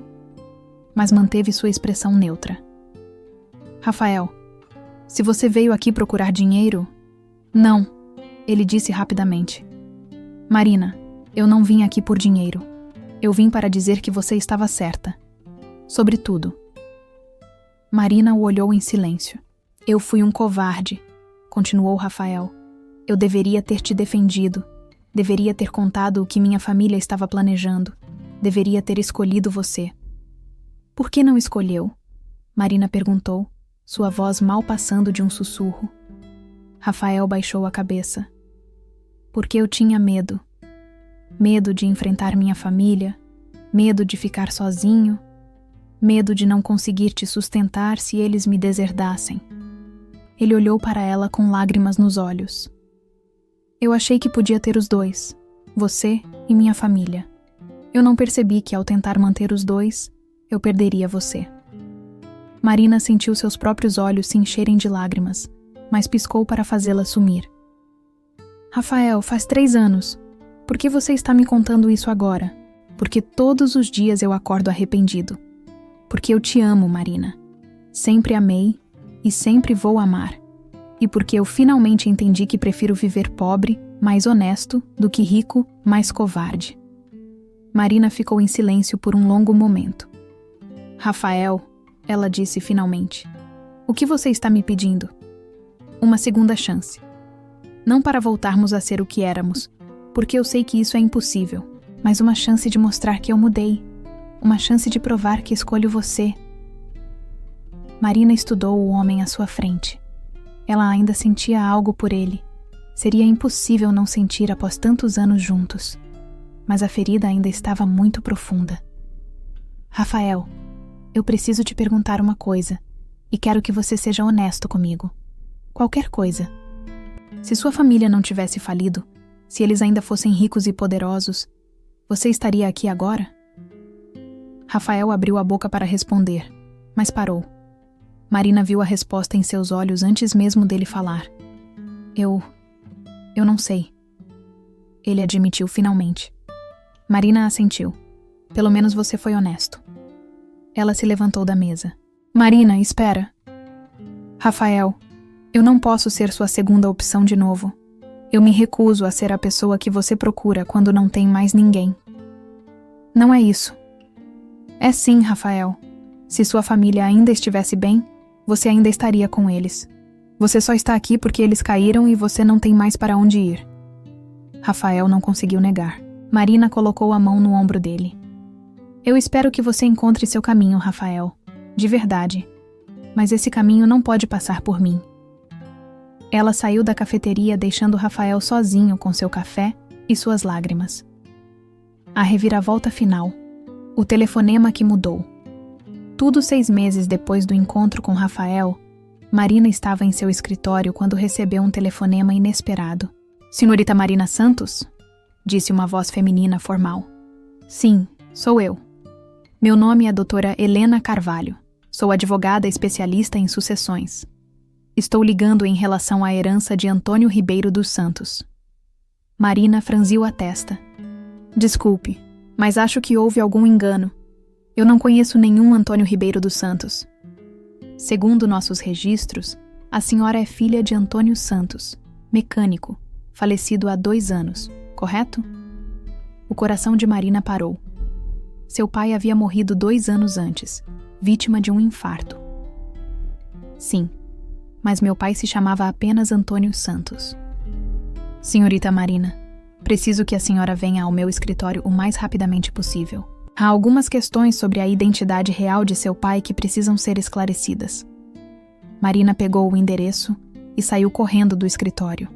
Mas manteve sua expressão neutra. Rafael, se você veio aqui procurar dinheiro... Não, ele disse rapidamente. Marina, eu não vim aqui por dinheiro. Eu vim para dizer que você estava certa. Sobre tudo. Marina o olhou em silêncio. Eu fui um covarde, continuou Rafael. Eu deveria ter te defendido. Deveria ter contado o que minha família estava planejando. Deveria ter escolhido você. Por que não escolheu? Marina perguntou, sua voz mal passando de um sussurro. Rafael baixou a cabeça. Porque eu tinha medo. Medo de enfrentar minha família, medo de ficar sozinho, medo de não conseguir te sustentar se eles me deserdassem. Ele olhou para ela com lágrimas nos olhos. Eu achei que podia ter os dois, você e minha família. Eu não percebi que ao tentar manter os dois, eu perderia você. Marina sentiu seus próprios olhos se encherem de lágrimas, mas piscou para fazê-la sumir. Rafael, faz 3 anos. Por que você está me contando isso agora? Porque todos os dias eu acordo arrependido. Porque eu te amo, Marina. Sempre amei e sempre vou amar. E porque eu finalmente entendi que prefiro viver pobre, mais honesto, do que rico, mais covarde. Marina ficou em silêncio por um longo momento. Rafael, ela disse finalmente. O que você está me pedindo? Uma segunda chance. Não para voltarmos a ser o que éramos, porque eu sei que isso é impossível, mas uma chance de mostrar que eu mudei. Uma chance de provar que escolho você. Marina estudou o homem à sua frente. Ela ainda sentia algo por ele. Seria impossível não sentir após tantos anos juntos. Mas a ferida ainda estava muito profunda. Rafael, eu preciso te perguntar uma coisa, e quero que você seja honesto comigo. Qualquer coisa. Se sua família não tivesse falido, se eles ainda fossem ricos e poderosos, você estaria aqui agora? Rafael abriu a boca para responder, mas parou. Marina viu a resposta em seus olhos antes mesmo dele falar. Eu não sei. Ele admitiu finalmente. Marina assentiu. Pelo menos você foi honesto. Ela se levantou da mesa. Marina, espera. Rafael, eu não posso ser sua segunda opção de novo. Eu me recuso a ser a pessoa que você procura quando não tem mais ninguém. Não é isso. É sim, Rafael. Se sua família ainda estivesse bem, você ainda estaria com eles. Você só está aqui porque eles caíram e você não tem mais para onde ir. Rafael não conseguiu negar. Marina colocou a mão no ombro dele. Eu espero que você encontre seu caminho, Rafael. De verdade. Mas esse caminho não pode passar por mim. Ela saiu da cafeteria deixando Rafael sozinho com seu café e suas lágrimas. A reviravolta final. O telefonema que mudou. Tudo 6 meses depois do encontro com Rafael, Marina estava em seu escritório quando recebeu um telefonema inesperado. Senhorita Marina Santos? Disse uma voz feminina formal. Sim, sou eu. Meu nome é doutora Helena Carvalho. Sou advogada especialista em sucessões. Estou ligando em relação à herança de Antônio Ribeiro dos Santos. Marina franziu a testa. Desculpe, mas acho que houve algum engano. Eu não conheço nenhum Antônio Ribeiro dos Santos. Segundo nossos registros, a senhora é filha de Antônio Santos, mecânico, falecido há 2 anos, correto? O coração de Marina parou. Seu pai havia morrido 2 anos antes, vítima de um infarto. Sim, mas meu pai se chamava apenas Antônio Santos. Senhorita Marina, preciso que a senhora venha ao meu escritório o mais rapidamente possível. Há algumas questões sobre a identidade real de seu pai que precisam ser esclarecidas. Marina pegou o endereço e saiu correndo do escritório.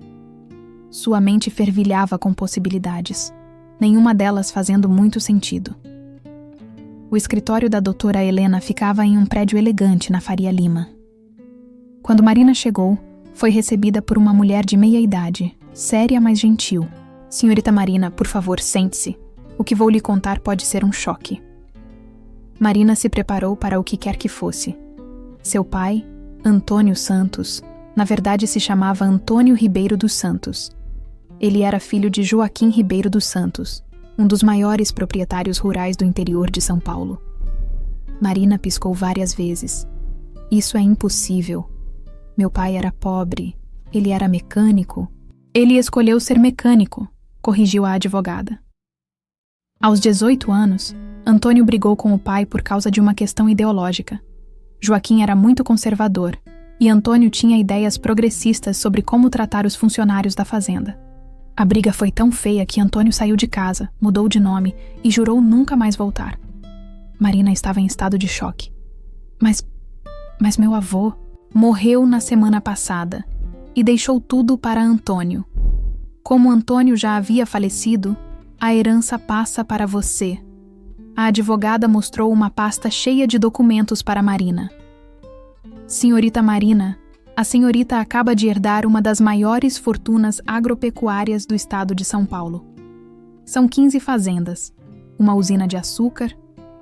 Sua mente fervilhava com possibilidades, nenhuma delas fazendo muito sentido. O escritório da doutora Helena ficava em um prédio elegante na Faria Lima. Quando Marina chegou, foi recebida por uma mulher de meia idade, séria mas gentil. Senhorita Marina, por favor, sente-se. O que vou lhe contar pode ser um choque. Marina se preparou para o que quer que fosse. Seu pai, Antônio Santos, na verdade se chamava Antônio Ribeiro dos Santos. Ele era filho de Joaquim Ribeiro dos Santos, um dos maiores proprietários rurais do interior de São Paulo. Marina piscou várias vezes. Isso é impossível. Meu pai era pobre. Ele era mecânico. Ele escolheu ser mecânico, corrigiu a advogada. Aos 18 anos, Antônio brigou com o pai por causa de uma questão ideológica. Joaquim era muito conservador e Antônio tinha ideias progressistas sobre como tratar os funcionários da fazenda. A briga foi tão feia que Antônio saiu de casa, mudou de nome e jurou nunca mais voltar. Marina estava em estado de choque. Mas meu avô morreu na semana passada e deixou tudo para Antônio. Como Antônio já havia falecido, a herança passa para você. A advogada mostrou uma pasta cheia de documentos para Marina. Senhorita Marina, a senhorita acaba de herdar uma das maiores fortunas agropecuárias do estado de São Paulo. São 15 fazendas, uma usina de açúcar,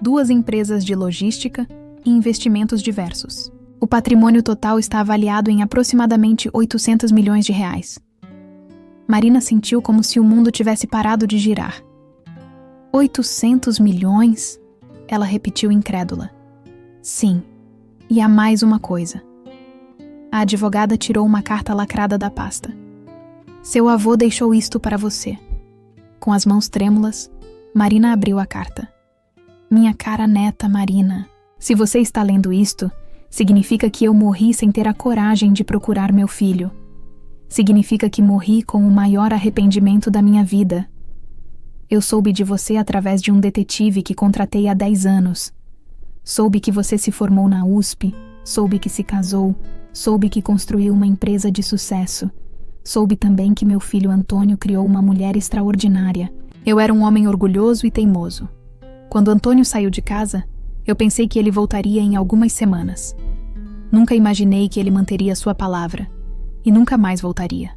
2 empresas de logística e investimentos diversos. O patrimônio total está avaliado em aproximadamente 800 milhões de reais. Marina sentiu como se o mundo tivesse parado de girar. 800 milhões? Ela repetiu incrédula. Sim, e há mais uma coisa. A advogada tirou uma carta lacrada da pasta. Seu avô deixou isto para você. Com as mãos trêmulas, Marina abriu a carta. Minha cara neta Marina, Se você está lendo isto, significa que eu morri sem ter a coragem de procurar meu filho. Significa que morri com o maior arrependimento da minha vida. Eu soube de você através de um detetive que contratei há 10 anos. Soube que você se formou na USP, soube que se casou, soube que construiu uma empresa de sucesso. Soube também que meu filho Antônio criou uma mulher extraordinária. Eu era um homem orgulhoso e teimoso. Quando Antônio saiu de casa, eu pensei que ele voltaria em algumas semanas. Nunca imaginei que ele manteria sua palavra, e nunca mais voltaria.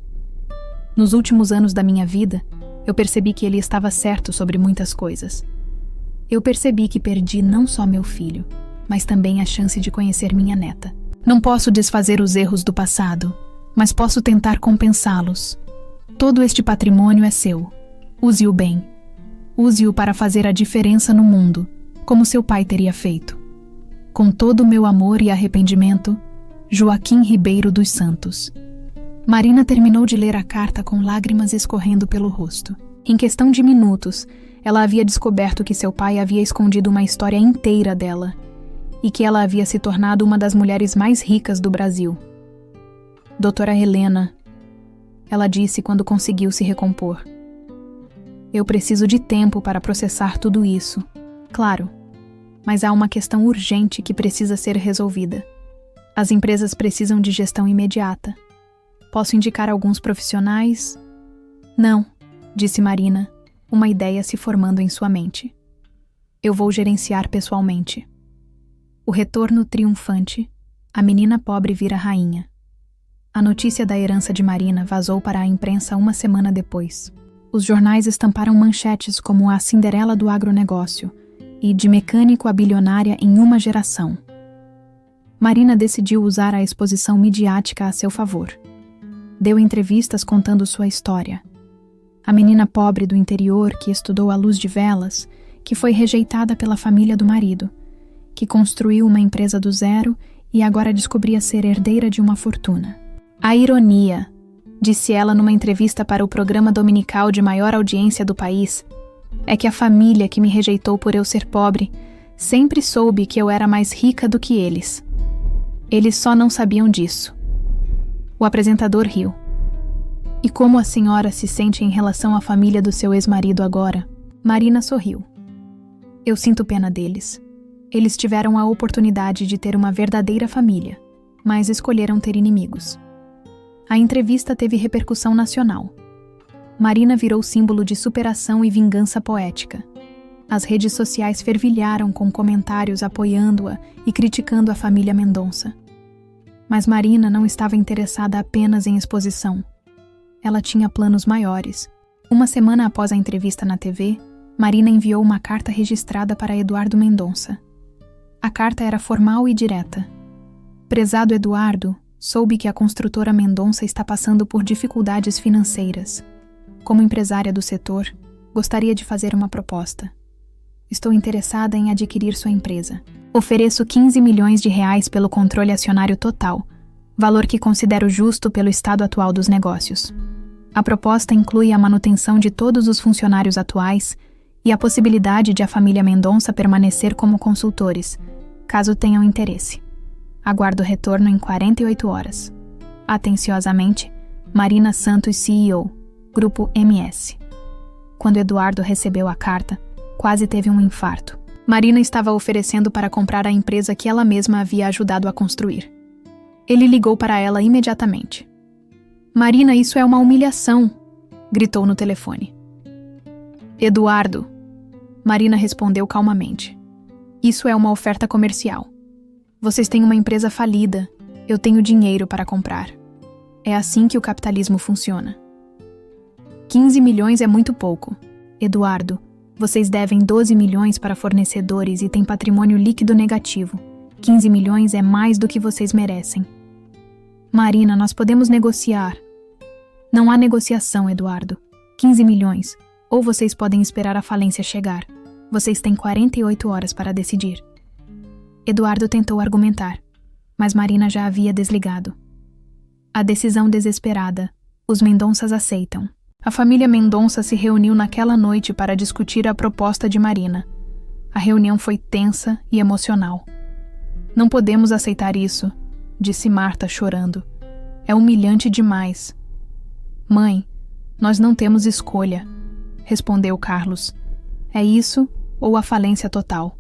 Nos últimos anos da minha vida, eu percebi que ele estava certo sobre muitas coisas. Eu percebi que perdi não só meu filho, mas também a chance de conhecer minha neta. Não posso desfazer os erros do passado, mas posso tentar compensá-los. Todo este patrimônio é seu. Use-o bem. Use-o para fazer a diferença no mundo, como seu pai teria feito. Com todo o meu amor e arrependimento, Joaquim Ribeiro dos Santos. Marina terminou de ler a carta com lágrimas escorrendo pelo rosto. Em questão de minutos, ela havia descoberto que seu pai havia escondido uma história inteira dela e que ela havia se tornado uma das mulheres mais ricas do Brasil. Doutora Helena, ela disse quando conseguiu se recompor. Eu preciso de tempo para processar tudo isso. Claro, mas há uma questão urgente que precisa ser resolvida. As empresas precisam de gestão imediata. Posso indicar alguns profissionais? Não, disse Marina, uma ideia se formando em sua mente. Eu vou gerenciar pessoalmente. O retorno triunfante, a menina pobre vira rainha. A notícia da herança de Marina vazou para a imprensa uma semana depois. Os jornais estamparam manchetes como a Cinderela do agronegócio e de mecânico a bilionária em uma geração. Marina decidiu usar a exposição midiática a seu favor. Deu entrevistas contando sua história. A menina pobre do interior que estudou à luz de velas, que foi rejeitada pela família do marido, que construiu uma empresa do zero e agora descobria ser herdeira de uma fortuna. A ironia, disse ela numa entrevista para o programa dominical de maior audiência do país, é que a família que me rejeitou por eu ser pobre sempre soube que eu era mais rica do que eles. Eles só não sabiam disso. O apresentador riu. E como a senhora se sente em relação à família do seu ex-marido agora? Marina sorriu. Eu sinto pena deles. Eles tiveram a oportunidade de ter uma verdadeira família, mas escolheram ter inimigos. A entrevista teve repercussão nacional. Marina virou símbolo de superação e vingança poética. As redes sociais fervilharam com comentários apoiando-a e criticando a família Mendonça. Mas Marina não estava interessada apenas em exposição. Ela tinha planos maiores. Uma semana após a entrevista na TV, Marina enviou uma carta registrada para Eduardo Mendonça. A carta era formal e direta. Prezado Eduardo, soube que a construtora Mendonça está passando por dificuldades financeiras. Como empresária do setor, gostaria de fazer uma proposta. Estou interessada em adquirir sua empresa. Ofereço 15 milhões de reais pelo controle acionário total, valor que considero justo pelo estado atual dos negócios. A proposta inclui a manutenção de todos os funcionários atuais e a possibilidade de a família Mendonça permanecer como consultores, caso tenham interesse. Aguardo retorno em 48 horas. Atenciosamente, Marina Santos, CEO, Grupo MS. Quando Eduardo recebeu a carta, quase teve um infarto. Marina estava oferecendo para comprar a empresa que ela mesma havia ajudado a construir. Ele ligou para ela imediatamente. Marina, isso é uma humilhação, gritou no telefone. Eduardo, Marina respondeu calmamente. Isso é uma oferta comercial. Vocês têm uma empresa falida. Eu tenho dinheiro para comprar. É assim que o capitalismo funciona. 15 milhões é muito pouco. Eduardo, vocês devem 12 milhões para fornecedores e têm patrimônio líquido negativo. 15 milhões é mais do que vocês merecem. Marina, nós podemos negociar. Não há negociação, Eduardo. 15 milhões. Ou vocês podem esperar a falência chegar. Vocês têm 48 horas para decidir. Eduardo tentou argumentar, mas Marina já havia desligado. A decisão desesperada. Os Mendonças aceitam. A família Mendonça se reuniu naquela noite para discutir a proposta de Marina. A reunião foi tensa e emocional. Não podemos aceitar isso, disse Marta chorando. É humilhante demais. Mãe, nós não temos escolha, respondeu Carlos. É isso ou a falência total.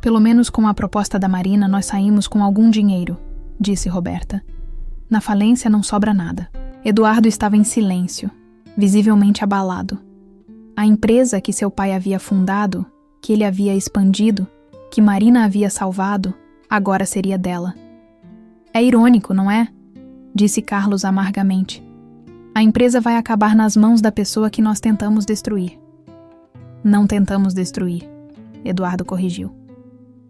Pelo menos com a proposta da Marina nós saímos com algum dinheiro, disse Roberta. Na falência não sobra nada. Eduardo estava em silêncio, visivelmente abalado. A empresa que seu pai havia fundado, que ele havia expandido, que Marina havia salvado, agora seria dela. É irônico, não é? Disse Carlos amargamente. A empresa vai acabar nas mãos da pessoa que nós tentamos destruir. Não tentamos destruir, Eduardo corrigiu.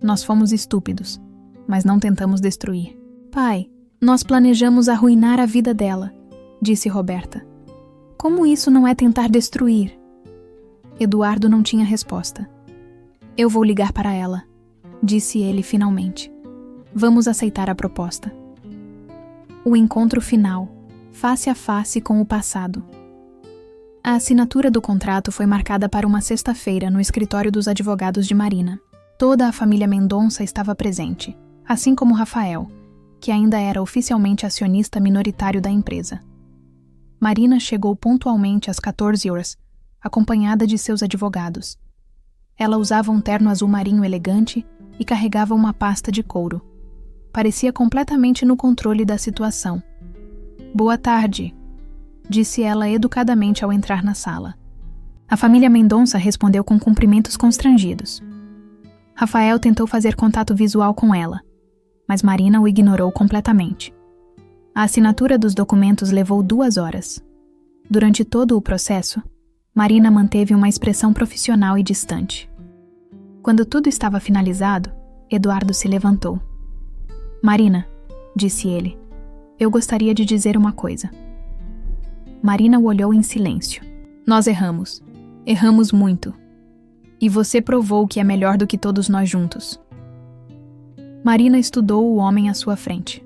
Nós fomos estúpidos, mas não tentamos destruir. Pai, nós planejamos arruinar a vida dela, disse Roberta. Como isso não é tentar destruir? Eduardo não tinha resposta. Eu vou ligar para ela, disse ele finalmente. Vamos aceitar a proposta. O encontro final, face a face com o passado. A assinatura do contrato foi marcada para uma sexta-feira no escritório dos advogados de Marina. Toda a família Mendonça estava presente, assim como Rafael, que ainda era oficialmente acionista minoritário da empresa. Marina chegou pontualmente às 14 horas, acompanhada de seus advogados. Ela usava um terno azul marinho elegante e carregava uma pasta de couro. Parecia completamente no controle da situação. Boa tarde, disse ela educadamente ao entrar na sala. A família Mendonça respondeu com cumprimentos constrangidos. Rafael tentou fazer contato visual com ela, mas Marina o ignorou completamente. A assinatura dos documentos levou 2 horas. Durante todo o processo, Marina manteve uma expressão profissional e distante. Quando tudo estava finalizado, Eduardo se levantou. Marina, disse ele, eu gostaria de dizer uma coisa. Marina o olhou em silêncio. Nós erramos. Erramos muito. E você provou que é melhor do que todos nós juntos. Marina estudou o homem à sua frente.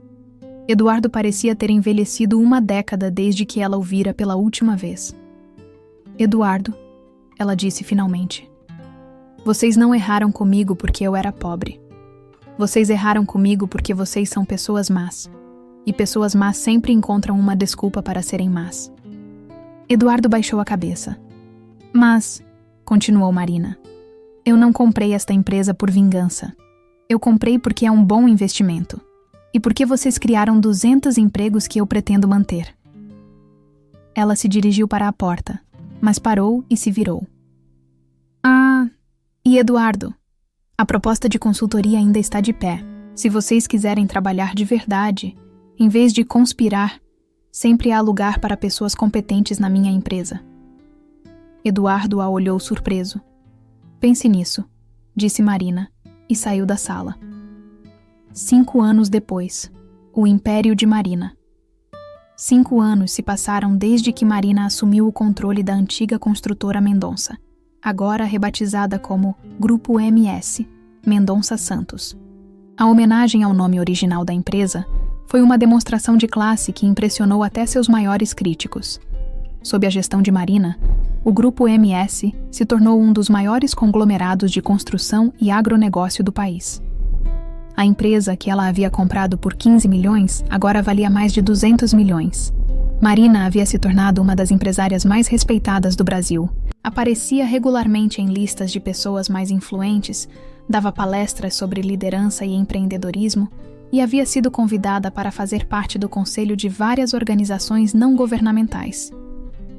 Eduardo parecia ter envelhecido 1 década desde que ela o vira pela última vez. Eduardo, ela disse finalmente, vocês não erraram comigo porque eu era pobre. Vocês erraram comigo porque vocês são pessoas más. E pessoas más sempre encontram uma desculpa para serem más. Eduardo baixou a cabeça. Mas, continuou Marina, eu não comprei esta empresa por vingança. Eu comprei porque é um bom investimento. E porque vocês criaram 200 empregos que eu pretendo manter. Ela se dirigiu para a porta, mas parou e se virou. Ah, e Eduardo, a proposta de consultoria ainda está de pé. Se vocês quiserem trabalhar de verdade, em vez de conspirar, sempre há lugar para pessoas competentes na minha empresa. Eduardo a olhou surpreso. Pense nisso, disse Marina, e saiu da sala. 5 anos depois, o Império de Marina. 5 anos se passaram desde que Marina assumiu o controle da antiga construtora Mendonça, agora rebatizada como Grupo MS, Mendonça Santos. A homenagem ao nome original da empresa foi uma demonstração de classe que impressionou até seus maiores críticos. Sob a gestão de Marina, o Grupo MS se tornou um dos maiores conglomerados de construção e agronegócio do país. A empresa, que ela havia comprado por 15 milhões, agora valia mais de 200 milhões. Marina havia se tornado uma das empresárias mais respeitadas do Brasil. Aparecia regularmente em listas de pessoas mais influentes, dava palestras sobre liderança e empreendedorismo e havia sido convidada para fazer parte do conselho de várias organizações não governamentais.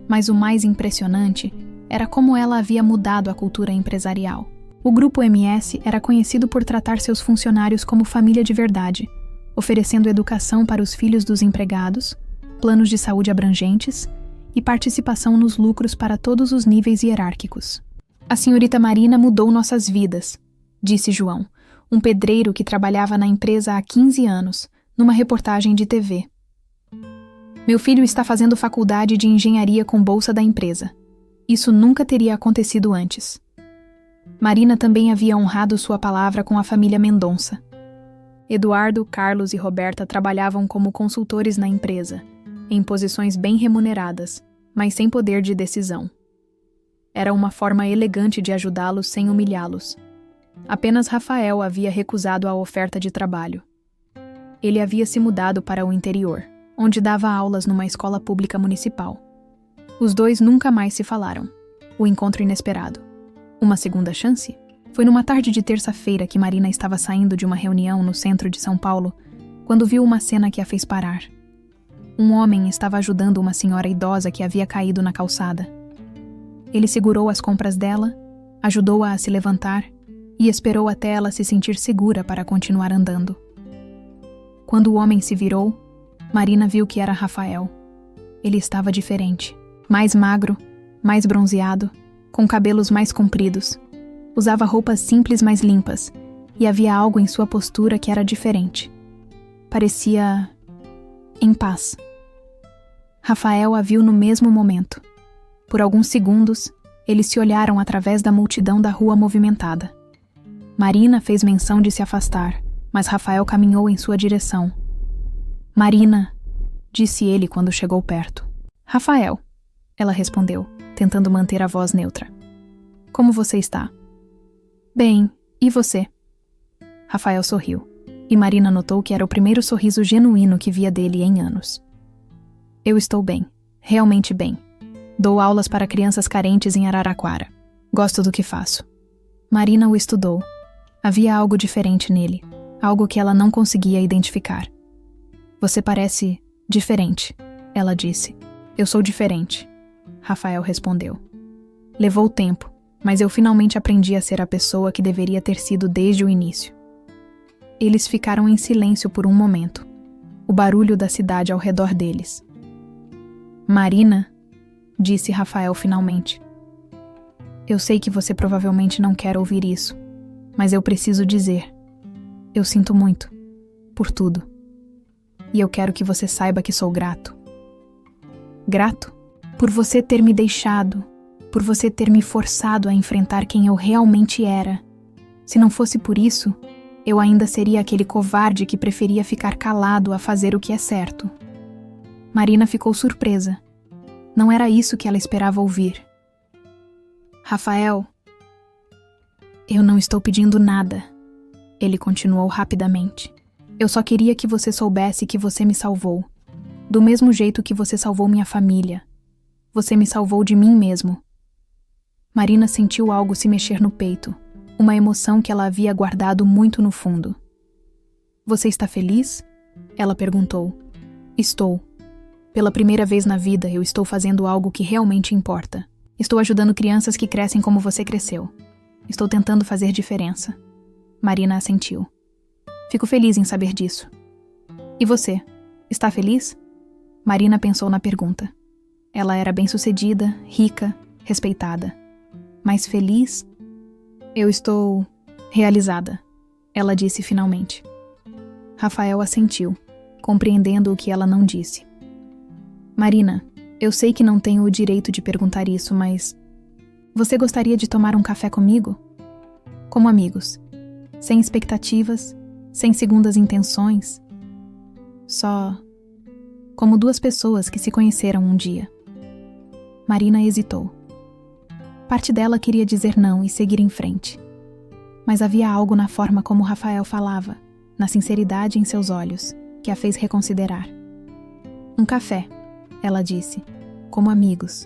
Mas o mais impressionante era como ela havia mudado a cultura empresarial. O Grupo MS era conhecido por tratar seus funcionários como família de verdade, oferecendo educação para os filhos dos empregados, planos de saúde abrangentes e participação nos lucros para todos os níveis hierárquicos. A senhorita Marina mudou nossas vidas, disse João, um pedreiro que trabalhava na empresa há 15 anos, numa reportagem de TV. Meu filho está fazendo faculdade de engenharia com bolsa da empresa. Isso nunca teria acontecido antes. Marina também havia honrado sua palavra com a família Mendonça. Eduardo, Carlos e Roberta trabalhavam como consultores na empresa, em posições bem remuneradas, mas sem poder de decisão. Era uma forma elegante de ajudá-los sem humilhá-los. Apenas Rafael havia recusado a oferta de trabalho. Ele havia se mudado para o interior, onde dava aulas numa escola pública municipal. Os dois nunca mais se falaram. O encontro inesperado. Uma segunda chance? Foi numa tarde de terça-feira que Marina estava saindo de uma reunião no centro de São Paulo, quando viu uma cena que a fez parar. Um homem estava ajudando uma senhora idosa que havia caído na calçada. Ele segurou as compras dela, ajudou-a a se levantar e esperou até ela se sentir segura para continuar andando. Quando o homem se virou, Marina viu que era Rafael. Ele estava diferente, mais magro, mais bronzeado, com cabelos mais compridos. Usava roupas simples mais limpas, e havia algo em sua postura que era diferente. Parecia em paz. Rafael a viu no mesmo momento. Por alguns segundos, eles se olharam através da multidão da rua movimentada. Marina fez menção de se afastar, mas Rafael caminhou em sua direção. "Marina", disse ele quando chegou perto. "Rafael", ela respondeu, tentando manter a voz neutra. "Como você está?" "Bem, e você?" Rafael sorriu, e Marina notou que era o primeiro sorriso genuíno que via dele em anos. "Eu estou bem, realmente bem. Dou aulas para crianças carentes em Araraquara. Gosto do que faço." Marina o estudou. Havia algo diferente nele, algo que ela não conseguia identificar. "Você parece diferente", ela disse. "Eu sou diferente", Rafael respondeu. "Levou tempo, mas eu finalmente aprendi a ser a pessoa que deveria ter sido desde o início." Eles ficaram em silêncio por um momento, o barulho da cidade ao redor deles. "Marina", disse Rafael finalmente. "Eu sei que você provavelmente não quer ouvir isso, mas eu preciso dizer. Eu sinto muito, por tudo. E eu quero que você saiba que sou grato." "Grato? Por você ter me deixado, por você ter me forçado a enfrentar quem eu realmente era. Se não fosse por isso, eu ainda seria aquele covarde que preferia ficar calado a fazer o que é certo." Marina ficou surpresa. Não era isso que ela esperava ouvir. "Rafael, eu não estou pedindo nada", ele continuou rapidamente. "Eu só queria que você soubesse que você me salvou. Do mesmo jeito que você salvou minha família. Você me salvou de mim mesmo." Marina sentiu algo se mexer no peito, uma emoção que ela havia guardado muito no fundo. "Você está feliz?" ela perguntou. "Estou. Pela primeira vez na vida, eu estou fazendo algo que realmente importa. Estou ajudando crianças que crescem como você cresceu. Estou tentando fazer diferença." Marina assentiu. "Fico feliz em saber disso." "E você? Está feliz?" Marina pensou na pergunta. Ela era bem-sucedida, rica, respeitada. Mas feliz? "Eu estou realizada", ela disse finalmente. Rafael assentiu, compreendendo o que ela não disse. "Marina, eu sei que não tenho o direito de perguntar isso, mas... você gostaria de tomar um café comigo? Como amigos. Sem expectativas, sem segundas intenções. Só... como duas pessoas que se conheceram um dia." Marina hesitou. Parte dela queria dizer não e seguir em frente. Mas havia algo na forma como Rafael falava, na sinceridade em seus olhos, que a fez reconsiderar. "Um café", ela disse, "como amigos."